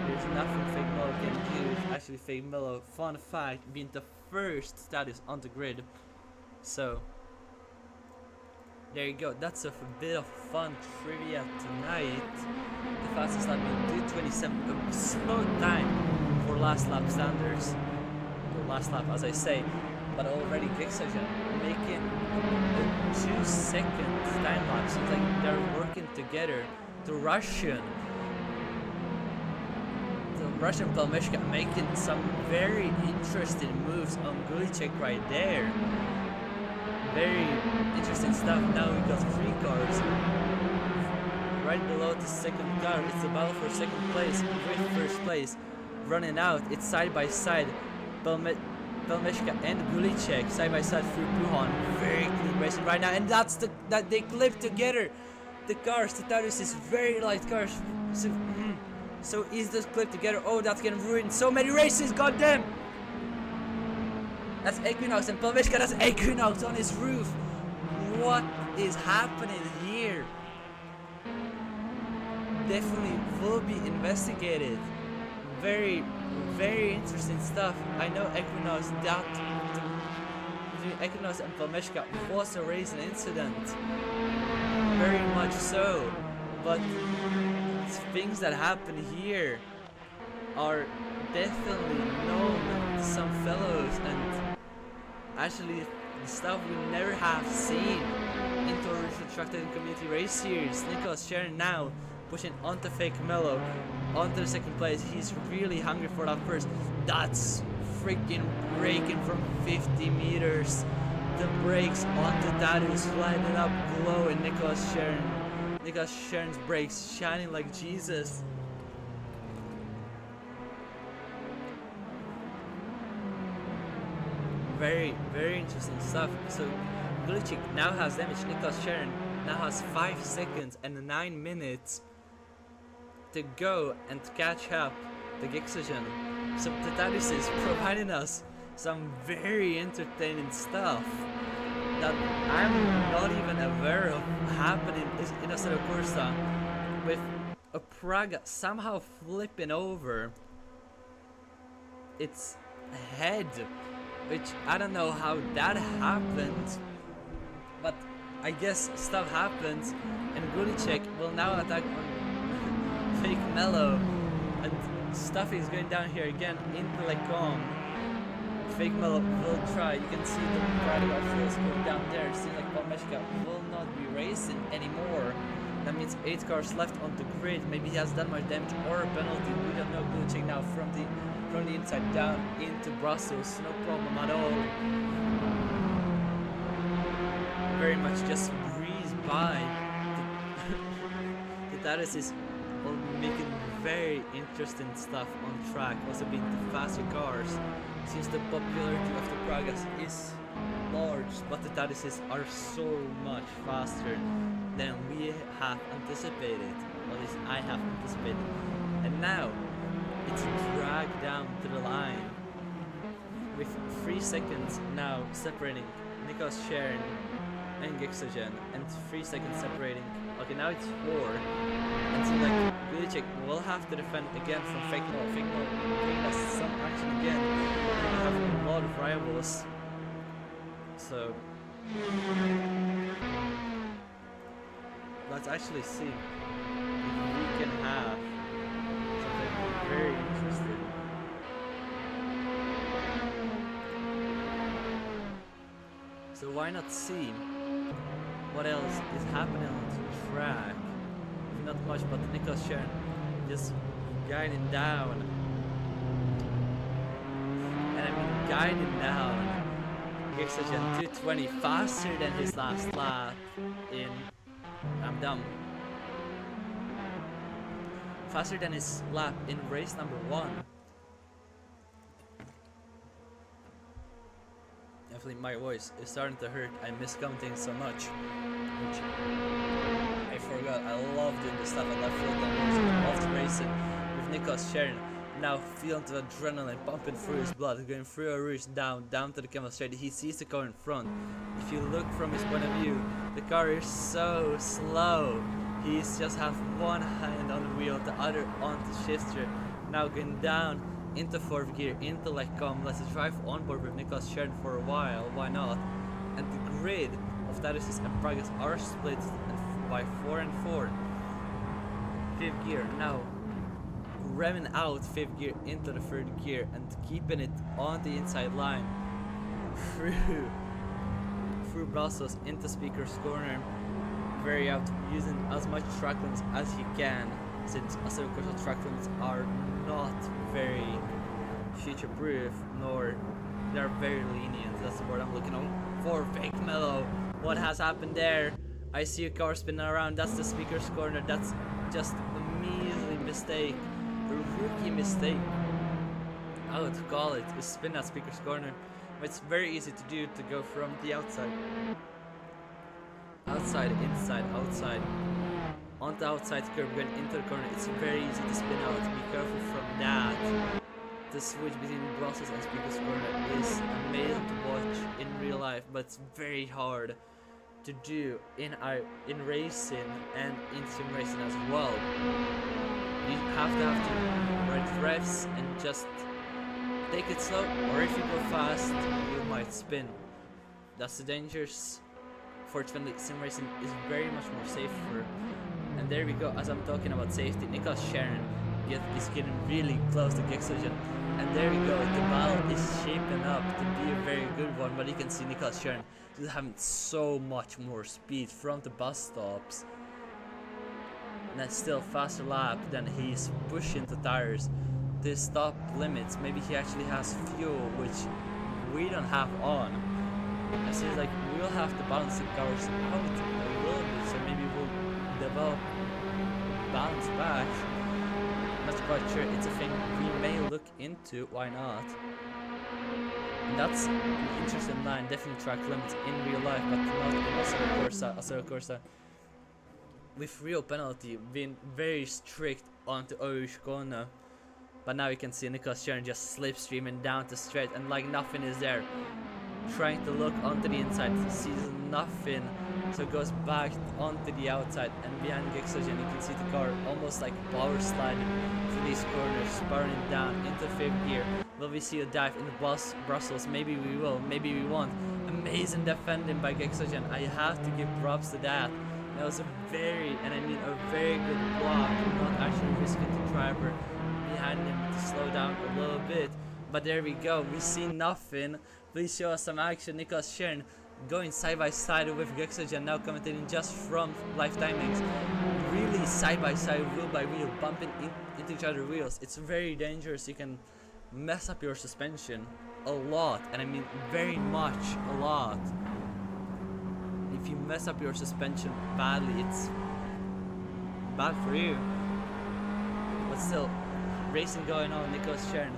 There's nothing Fakemelo can do. Actually, Fakemelo, fun fact, being the first Tatuus on the grid. So there you go. That's a bit of fun trivia tonight. The fastest lap being 2:27, a slow time for last lap standards. The last lap, as I say, but already Gixagen making a 2-second time lapse. It's like they're working together. The Russian Palmeshka making some very interesting moves on Gulicek right there. Very interesting stuff. Now we got 3 cars. Right below the second car, it's the battle for second place with first place. Running out, it's side by side. Palmeshka and Gulicek side by side through Puhan. Very clean racing right now, and that's that they clip together. The cars, the Tatuus is very light cars. So easy to clip together. Oh, that can ruin so many races, goddamn! That's Equinox and Palmeshka, that's Equinox on his roof. What is happening here? Definitely will be investigated. Very, very interesting stuff. I know Equinox, between Equinox and Palmeshka was a racing incident. Very much so. But things that happen here are definitely known to some fellows, and actually stuff we never have seen into a retracted community race series. Nicholas Sharon now pushing onto Fake Mellow, onto the second place. He's really hungry for that first. That's freaking braking from 50 meters. The brakes on the Tatuus lighting up, glowing. Nicholas Sharon's brakes shining like Jesus. Very, very interesting stuff. So Gulicek now has damage. Nicholas Sharon now has 5 seconds and 9 minutes to go and catch up the Gixogen. So the Tatuus is providing us some very entertaining stuff that I'm not even aware of happening in a Spa-Francorchamps, with a Praga somehow flipping over its head, which I don't know how that happened, but I guess stuff happens, and Gulicek will now attack on Fake Mellow, and stuff is going down here again into Lecom. Fake Mellow will try. You can see the Praga feels going down there. It seems like Palmeshka will not be racing anymore. That means 8 cars left on the grid. Maybe he has done much damage or a penalty. We don't know. Gulicek now from the inside down into Brussels. No problem at all. Very much just breeze by. The Tatuus is making very interesting stuff on track. Also being the faster cars. Since the popularity of the Pragas is large, but the Tatuus are so much faster than we have anticipated, or at least I have anticipated. And now it's dragged down to the line with 3 seconds now separating Nicholas Sharon and Gixogen, and 3 seconds separating. Okay, now it's 4, and so like Gulicek will have to defend again from Fake Mellow. Fake Mellow bringing us some action again. We have a lot of rivals, so let's actually see if we can have something very interesting. So why not see what else is happening on the track? Not much, but Nicholas Sharon just guiding down. And I mean guiding down. Gixogen 220 faster than his last lap in faster than his lap in race number 1. Definitely my voice is starting to hurt. I miss commenting so much. Which I forgot. I love doing this stuff. I love feeling that. I love racing with Nicholas Sharon. Now feeling the adrenaline pumping through his blood, going through a rouge down to the camel straight. He sees the car in front. If you look from his point of view, the car is so slow. He's just have one hand on the wheel, the other on the shifter. Now going down into 4th gear, into Lecom. Let's drive on board with Nicholas Sharon for a while. Why not? And the grid of Tatuus and Pragas are split by 4 and 4. 5th gear now revving out 5th gear into the 3rd gear and keeping it on the inside line through through Brussels into Speaker's Corner. Very out, using as much track limits as he can, since Assetto-Corsa track limits are not very future proof, nor they're very lenient. That's the word I'm looking for. Fake mellow. What has happened there? I see a car spinning around. That's the Speaker's Corner. That's just a measly mistake, a rookie mistake. I would call it a spin at Speaker's Corner. But it's very easy to do, to go from the outside, inside, outside, on the outside curb, going into the corner. It's very easy to spin out. Be careful from that. The switch between Brussels and Speaker's Corner is amazing to watch in real life, but it's very hard to do in racing and in sim racing as well. You have to write refs and just take it slow, or if you go fast, you might spin. That's the dangers. Fortunately, sim racing is very much more safer. And there we go, as I'm talking about safety, Nicholas Sharon is getting really close to Gexogen. And there we go, the battle is shaping up to be a very good one, but you can see Nicholas Sharon is having so much more speed from the bus stops. And that's still faster lap than he's pushing the tires. The stop limits, maybe he actually has fuel, which we don't have on. It seems like we'll have to balance the cars out a little bit, so maybe we'll develop balance back. Not quite sure, it's a thing we may look into, why not? And that's an interesting line, definitely track limits in real life, but not in Assetto-Corsa. With real penalty being very strict onto Orushkona. But now you can see Nicholas Sharon just slipstreaming down the straight, and like nothing is there. Trying to look onto the inside, sees nothing, so goes back onto the outside, and behind Gexogen you can see the car almost like power sliding through these corners, spiraling down into 5th gear. Will we see a dive in the Brussels? Maybe we will, maybe we won't. Amazing defending by Gexogen, I have to give props to that. That was a very good block, not actually risking the driver behind him to slow down a little bit. But there we go, we see nothing. Please show us some action. Nicholas Sharon going side by side with Gexogen, now commentating just from live timings. Really side by side, wheel by wheel, bumping into each other's wheels. It's very dangerous. You can mess up your suspension a lot, and I mean very much a lot. If you mess up your suspension badly, it's bad for you. But still, racing going on. Nicholas Sharon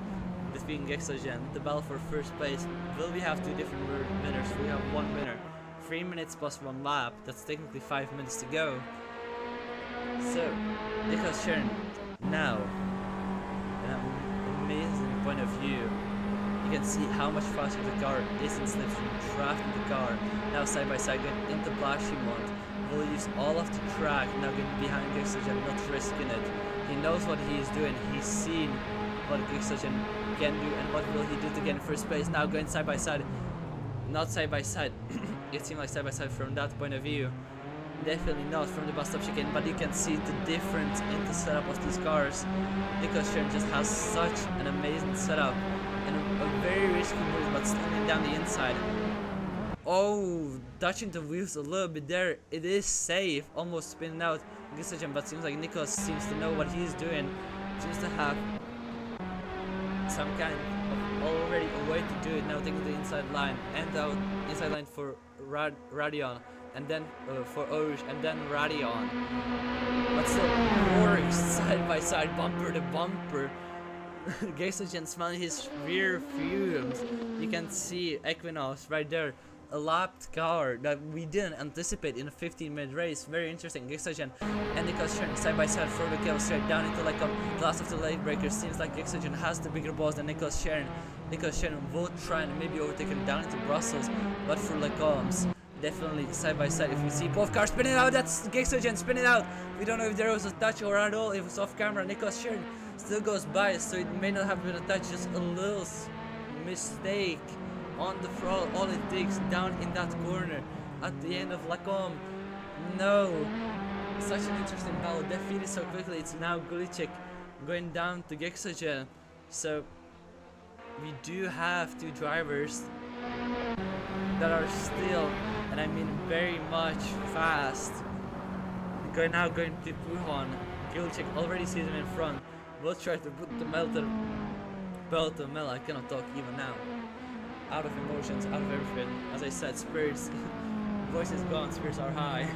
between Gexogen, the battle for first place. Will we have two different winners? We have one winner. 3 minutes plus 1 lap. That's technically 5 minutes to go. So, Nicholas Sharon now, an amazing point of view. You can see how much faster the car is in slipstream, drafting the car. Now side by side going into Blanchimont. Will use all of the track, now getting behind Gexogen, not risking it. He knows what he is doing, he's seen what Gexogen can do, and what will he do to get in first place. Now going side by side, not side by side. It seemed like side by side from that point of view. Definitely not from the bus stop chicane, but you can see the difference in the setup of these cars. Nicholas Sharon just has such an amazing setup and a very risky move, but slowing down the inside. Oh, touching the wheels a little bit there. It is safe, almost spinning out Gexogen, but seems like Nicholas seems to know what he's doing. Seems to have some kind of already a way to do it. Now taking the inside line and out inside line for Radion, and then for Orush, and then Radion. But still, Orush side by side, bumper to bumper. Gexogen smelling his rear fumes. You can see Equinox right there. A lapped car that we didn't anticipate in a 15-minute race. Very interesting. Gexogen and Nicholas Sharon side by side for the kill, straight down into like a last of the late breakers. Seems like Gexogen has the bigger balls than Nicholas Sharon. Nicholas Sharon will try and maybe overtake him down into Brussels, but for Lecombs, definitely side by side. If we see both cars spinning out, that's Gexogen spinning out. We don't know if there was a touch or at all. If it's off camera, Nicholas Sharon still goes by, so it may not have been a touch, just a little mistake on the throttle. All it takes down in that corner at the end of Lacombe. No, such an interesting battle. Defeated so quickly. It's now Gulicek going down to Gexogen. So we do have two drivers that are still and I mean very much fast. Now going to Puhan. Gulicek already sees him in front. Will try to put the belt to Mel. I cannot talk even now. Out of emotions, out of everything. As I said, spirits. Voice is gone, spirits are high.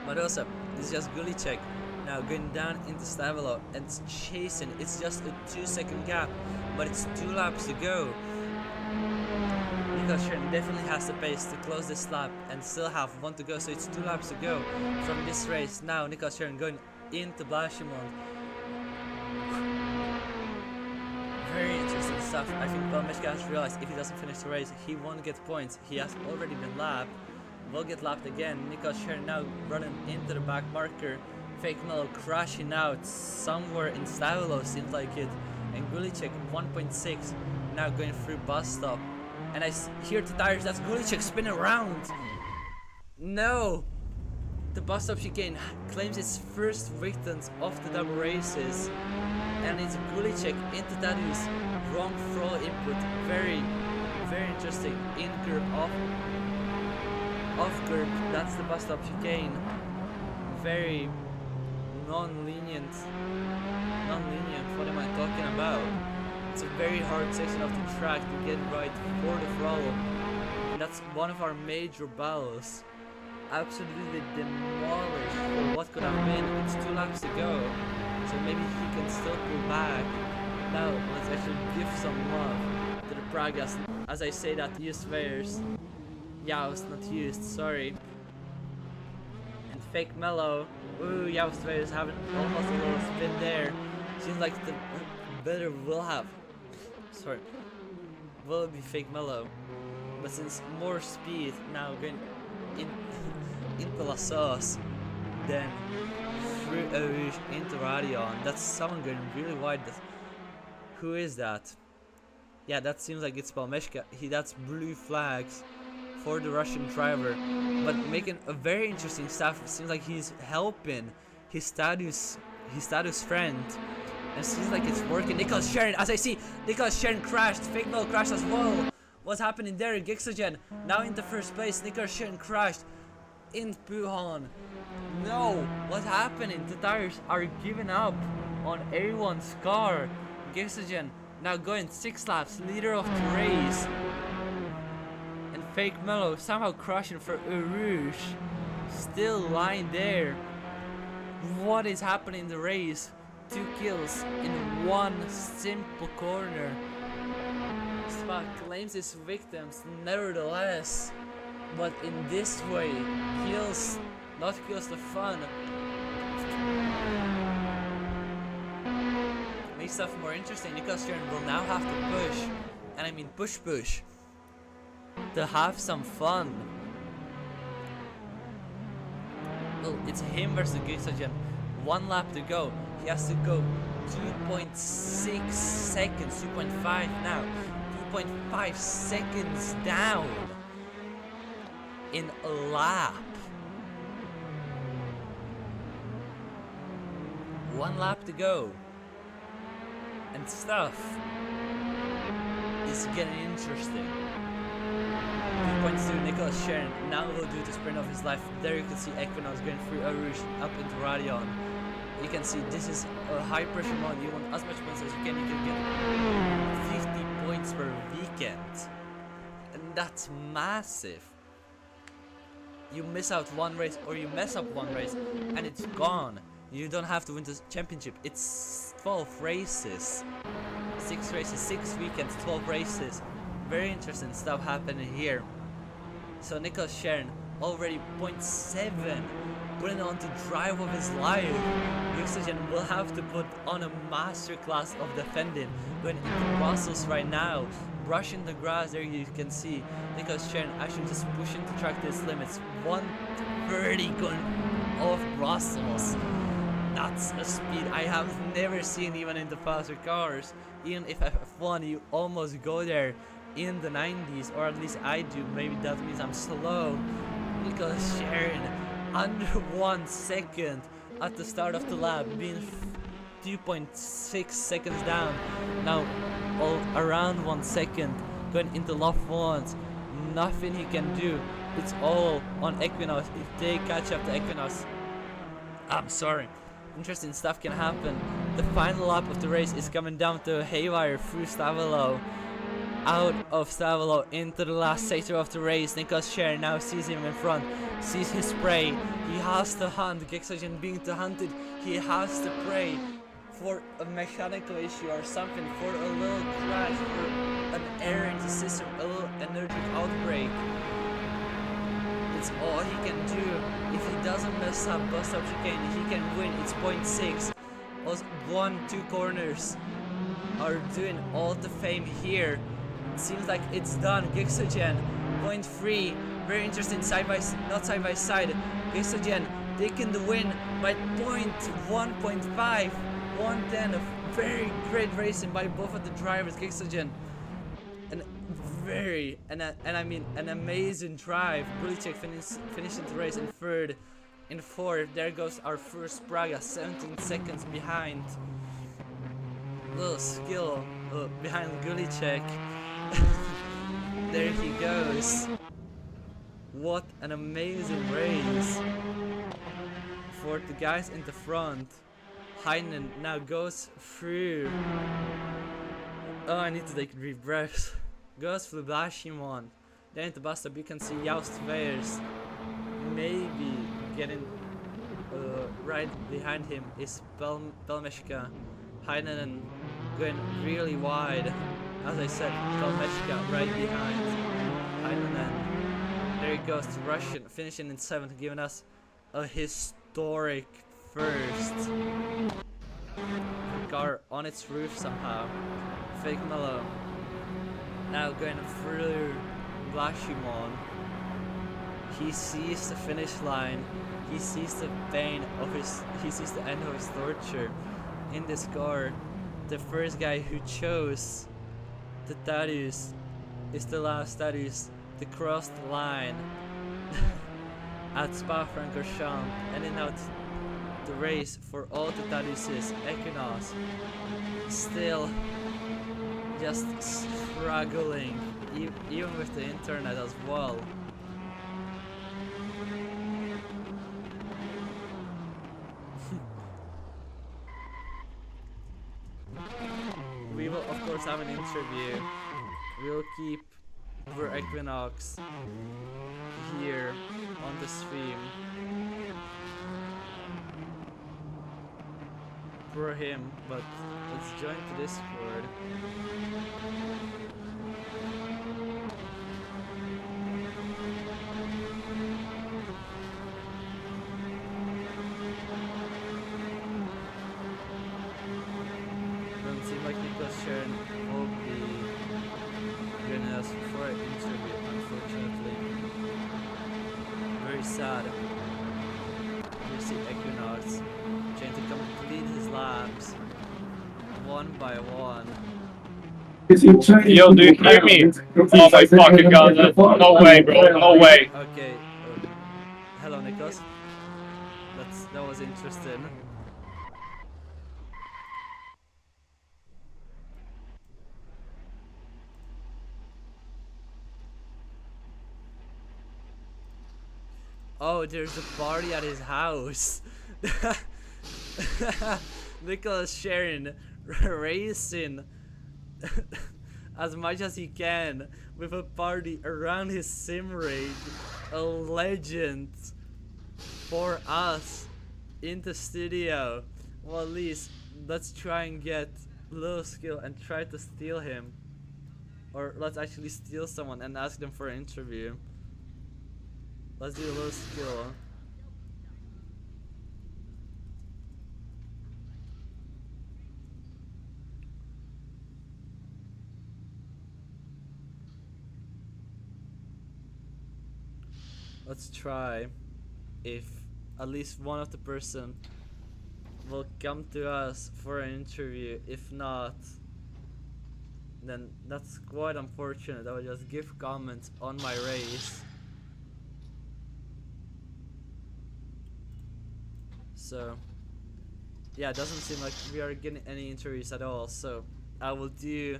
But also, this is just Gulicek now going down into Stavelo and chasing. It's just a 2-second gap, but it's 2 laps to go. Nico Scheren definitely has the pace to close this lap and still have 1 to go, so it's 2 laps to go from this race. Now Nico Scheren going into Blanchimont. Very interesting stuff. I think Palmeshka has realized if he doesn't finish the race, he won't get points. He has already been lapped. Will get lapped again. Nico Scheren now running into the back marker. Fake Mello crashing out somewhere in Stavelo, seems like it. And Gulicek 1.6 now going through bus stop. And I hear the tires, that's Gulicek spinning around. No! The bus stop chicane claims its first victims of the double races. And it's Gulicek into Tatuus. Wrong throttle input. Very, very interesting. In curb, off curb. That's the bus stop chicane. Very non-lenient. What am I talking about? It's a very hard section of the track to get right for the throttle, and that's one of our major battles. Absolutely demolished for what could have been. It's 2 laps to go, so maybe he can still pull back. Now let's actually give some love to the Pragas. As I say that, used wares. Joust, not used, sorry. And Fake Mello. Ooh, Joust wares having almost a little spin there. Seems like the better will be Fake Mello, but since more speed now going into La Sauce, then through Rouge into Radion. That's someone going really wide. Who is that? Yeah, that seems like it's Palmeshka. That's blue flags for the Russian driver, but making a very interesting stuff. It seems like he's helping his Tatuus friend. And it seems like it's working. Nicholas Scheren, as I see, Nicholas Scheren crashed. Fake Mel crashed as well. What's happening there? Gixogen now into first place. Nicholas Scheren crashed in Puhan. No, what's happening? The tires are giving up on everyone's car. Gixogen now going 6 laps, leader of the race. And Fake Mello somehow crashing for Rouge. Still lying there. What is happening in the race? 2 kills in 1 simple corner. Spa claims his victims nevertheless, but in this way, not kills the fun. Makes stuff more interesting because Scheren will now have to push, and I mean push, to have some fun. Well, it's him versus Gixogen. 1 lap to go. He has to go 2.6 seconds, 2.5 now, 2.5 seconds down in a lap. 1 lap to go, and stuff is getting interesting. 2.2, Nicholas Scheren now will do the sprint of his life. There you can see Equinox going through Rouge up into Radion. You can see this is a high pressure mode. You want as much points as you can. You can get 50 points per weekend, and that's massive. You miss out 1 race or you mess up 1 race and it's gone. You don't have to win the championship. It's 12 races, 6 races, 6 weekends, 12 races. Very interesting stuff happening here. So Nicholas Scheren already 0.7, putting on the drive of his life. Gixogen will have to put on a masterclass of defending. Going into Brussels right now, brushing the grass. There you can see Nicholas Scheren actually just pushing the track to its limits. 130 going off Brussels. That's a speed I have never seen even in the faster cars. Even if F1 you almost go there in the 90s, or at least I do. Maybe that means I'm slow. Nicholas Scheren under 1 second at the start of the lap, being 2.6 seconds down. Now all around 1 second, going into lap ones. Nothing he can do. It's all on Equinox. If they catch up to Equinox, I'm sorry, interesting stuff can happen. The final lap of the race is coming down to a haywire through Stavelo. Out of Stavelo into the last sector of the race. Nicholas Scher now sees him in front, sees his spray. He has to hunt. Gexogen being to hunted. He has to pray for a mechanical issue or something, for a little crash, for an error in the system, a little energy outbreak. It's all he can do. If he doesn't mess up bus up chicane, he can win. It's 0.6. Also 1-2 corners are doing all the fame here. It seems like it's done. Gexogen 0.3. Very interesting not side by side. Gexogen taking the win by 1.5. 110. Very great racing by both of the drivers. Gexogen I mean an amazing drive. Gulicek finishing the race in third. In fourth, there goes our first Praga, 17 seconds behind. Little skill behind Gulicek. There he goes. What an amazing race for the guys in the front. Heinen now goes through. Oh, I need to take a deep breath. Goes through Blashimonn. Then into bus stop, you can see Joust Weers. Maybe getting right behind him is Pelmeška. Heinen going really wide. As I said, Pelmeška right behind Heinen. There he goes to Russian, finishing in 7th, giving us a historic first. The car on its roof somehow. Fake Mellow. Now going through Blashimonn. He sees the finish line. He sees the pain of he sees the end of his torture in this car. The first guy who chose the Tatuus is the last Tatuus to cross the line at Spa-Francorchamps, ending out the race for all the Tatuuses. Equinox still just struggling, even with the internet as well. We will of course have an interview. We'll keep for Equinox here on the stream for him, but let's join the Discord. Doesn't seem like Nicholas Scher will be joining us for an interview, unfortunately. Very sad. We see Equinox trying to complete his laps one by one. Yo, do you hear me? Oh my fucking god, no way, bro, no way. Okay, hello Nicholas. That was interesting. Oh, there's a party at his house. Nicholas Scher racing as much as he can with a party around his sim rig. A legend for us in the studio. Well, at least let's try and get low skill and try to steal him. Or let's actually steal someone and ask them for an interview. Let's do a low skill. Let's try if at least one of the person will come to us for an interview. If not, then that's quite unfortunate. I will just give comments on my race. So yeah, it doesn't seem like we are getting any interviews at all. So I will do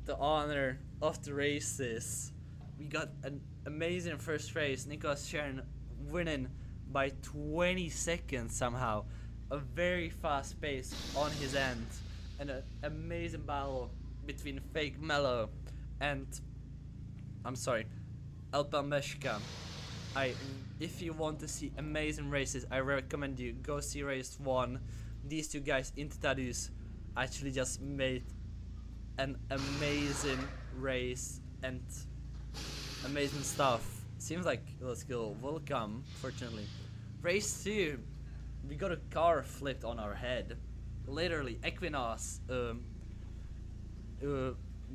the honor of the races. We got an amazing first race. Nicolas Sharon winning by 20 seconds somehow. A very fast pace on his end. And an amazing battle between Fake Mello and Alpameshka. If you want to see amazing races, I recommend you go see race 1. These two guys in Tatuus actually just made an amazing race and amazing stuff. Seems like let's go will come, fortunately. Race 2, we got a car flipped on our head. Literally, Equinox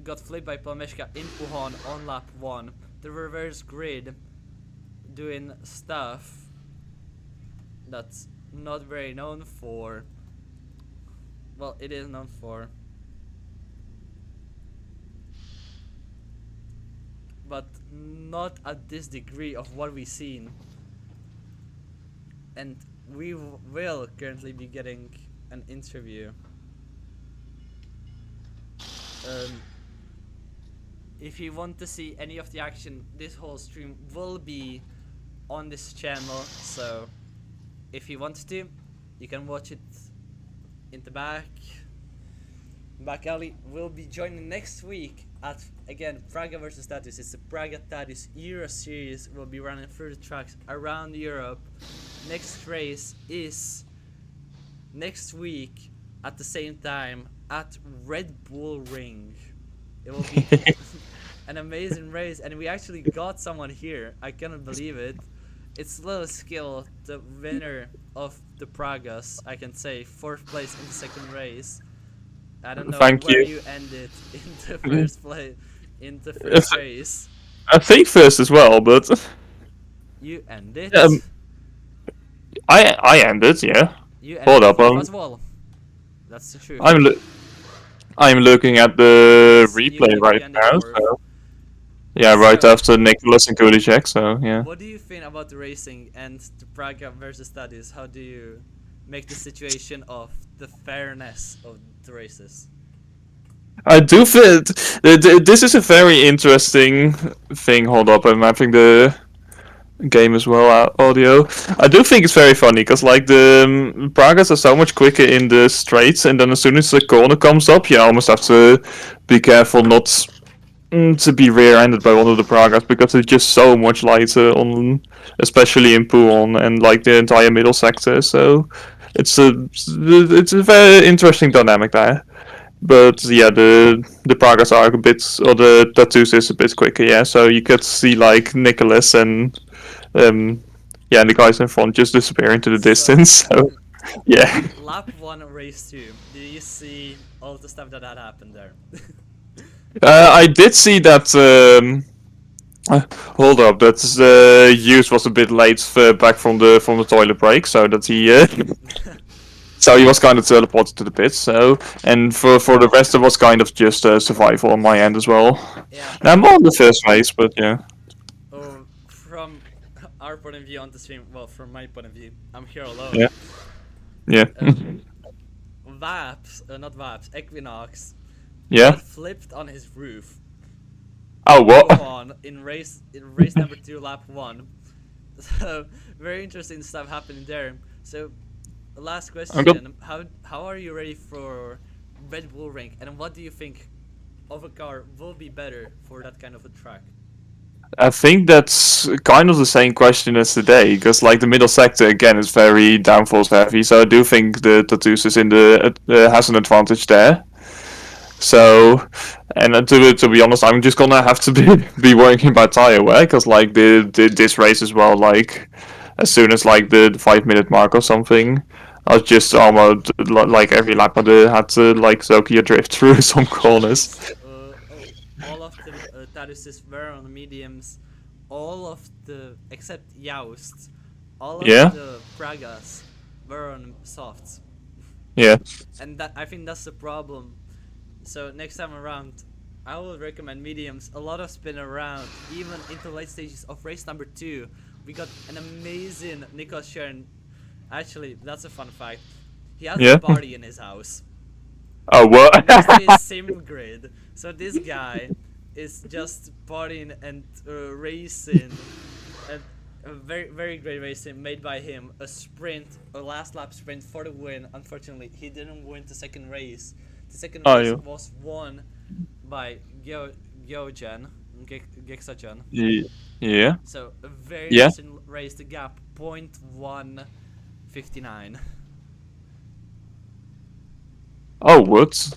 got flipped by Plameshka in Puhan on lap 1. The reverse grid doing stuff that's not very known for. Well, it is known for, but not at this degree of what we've seen. And we will currently be getting an interview. If you want to see any of the action, this whole stream will be on this channel, so if you want to, you can watch it in the back alley. We'll be joining next week at, again, Praga versus Tatuus. It's the Praga Tatuus Euro Series. We'll be running through the tracks around Europe. Next race is next week at the same time at Red Bull Ring. It will be an amazing race, and we actually got someone here. I cannot believe it. It's Little Skill, the winner of the Pragas, I can say, 4th place in the second race. I don't know where you ended in the first place, in the first race. I think first as well, but You ended. I ended, yeah. You ended Hold up, as well. That's the truth. I'm looking at the Yes, replay right ended now. 4th. So. Yeah, right So, after Nicholas and Kudicek, so yeah. What do you think about the racing and the Praga versus Tatuus? How do you make the situation of the fairness of the races? I do feel this is a very interesting thing. Hold up, I'm having the game as well, audio. I do think it's very funny because like the Pragas are so much quicker in the straights, and then as soon as the corner comes up, you almost have to be careful not to be rear-ended by one of the Pragas because it's just so much lighter on, especially in Puon and like the entire middle sector. So it's a very interesting dynamic there. But yeah, the Pragas are a bit, or the Tatuus is a bit quicker. Yeah, so you could see like Nicholas and and the guys in front just disappear into the distance. So yeah. Lap 1 race 2. Do you see all the stuff that happened there? I did see that. Hold up, that Hughes was a bit late back from the toilet break, so that he so he was kind of teleported to the pits. So, and for the rest, it was kind of just survival on my end as well. Yeah. Now I'm on the first race, but yeah. From our point of view on the stream, well, from my point of view, I'm here alone. Yeah. Yeah. Equinox. Yeah. Got flipped on his roof. Oh, what? On in race number 2, lap 1. So very interesting stuff happening there. So last question: how are you ready for Red Bull Ring, and what do you think of a car will be better for that kind of a track? I think that's kind of the same question as today, because like the middle sector again is very downforce heavy, so I do think the Tatuus is has an advantage there. So, and to be honest, I'm just gonna have to be worrying about tire wear, because like this race as well, like as soon as like the 5-minute mark or something, I was just almost like every lap I had to like Zokia drift through some corners. All of the Tatuus were on mediums, except Joust, all of the Pragas were on softs. Yeah. And that, I think that's the problem. So next time around, I will recommend mediums. A lot of spin around, even into late stages of race number 2. We got an amazing Nicolas Sharon. Actually, that's a fun fact. He has a party in his house. Oh, what? Next to his sim grid. So this guy is just partying and racing, and a very great racing made by him. A sprint, a last lap sprint for the win. Unfortunately, he didn't win the second race. The second Oh, race yeah. was won by Gyojan, Geksajan. Yeah. So a very Yeah. interesting race. The gap 0.159. Oh, what?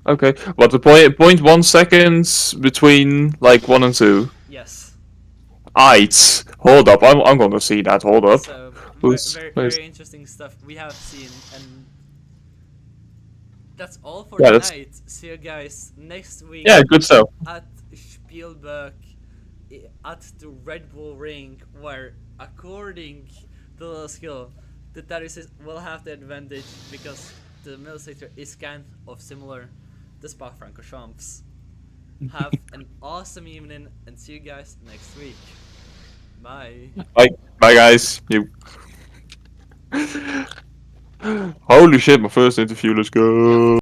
Okay. What, the 0.1 seconds between like 1 and 2? Yes. Aight. Hold up. I'm gonna see that. Hold up. So Who's- very interesting stuff we have seen, and that's all for Yeah, that's- tonight. See you guys next week Yeah, good stuff. at Spielberg at the Red Bull Ring, where according to the skill, the Tatuus will have the advantage because the middle sector is kind of similar to Spa-Francorchamps. Have an awesome evening and see you guys next week. Bye. Bye. Bye, guys. You. Holy shit, my first interview. Let's go.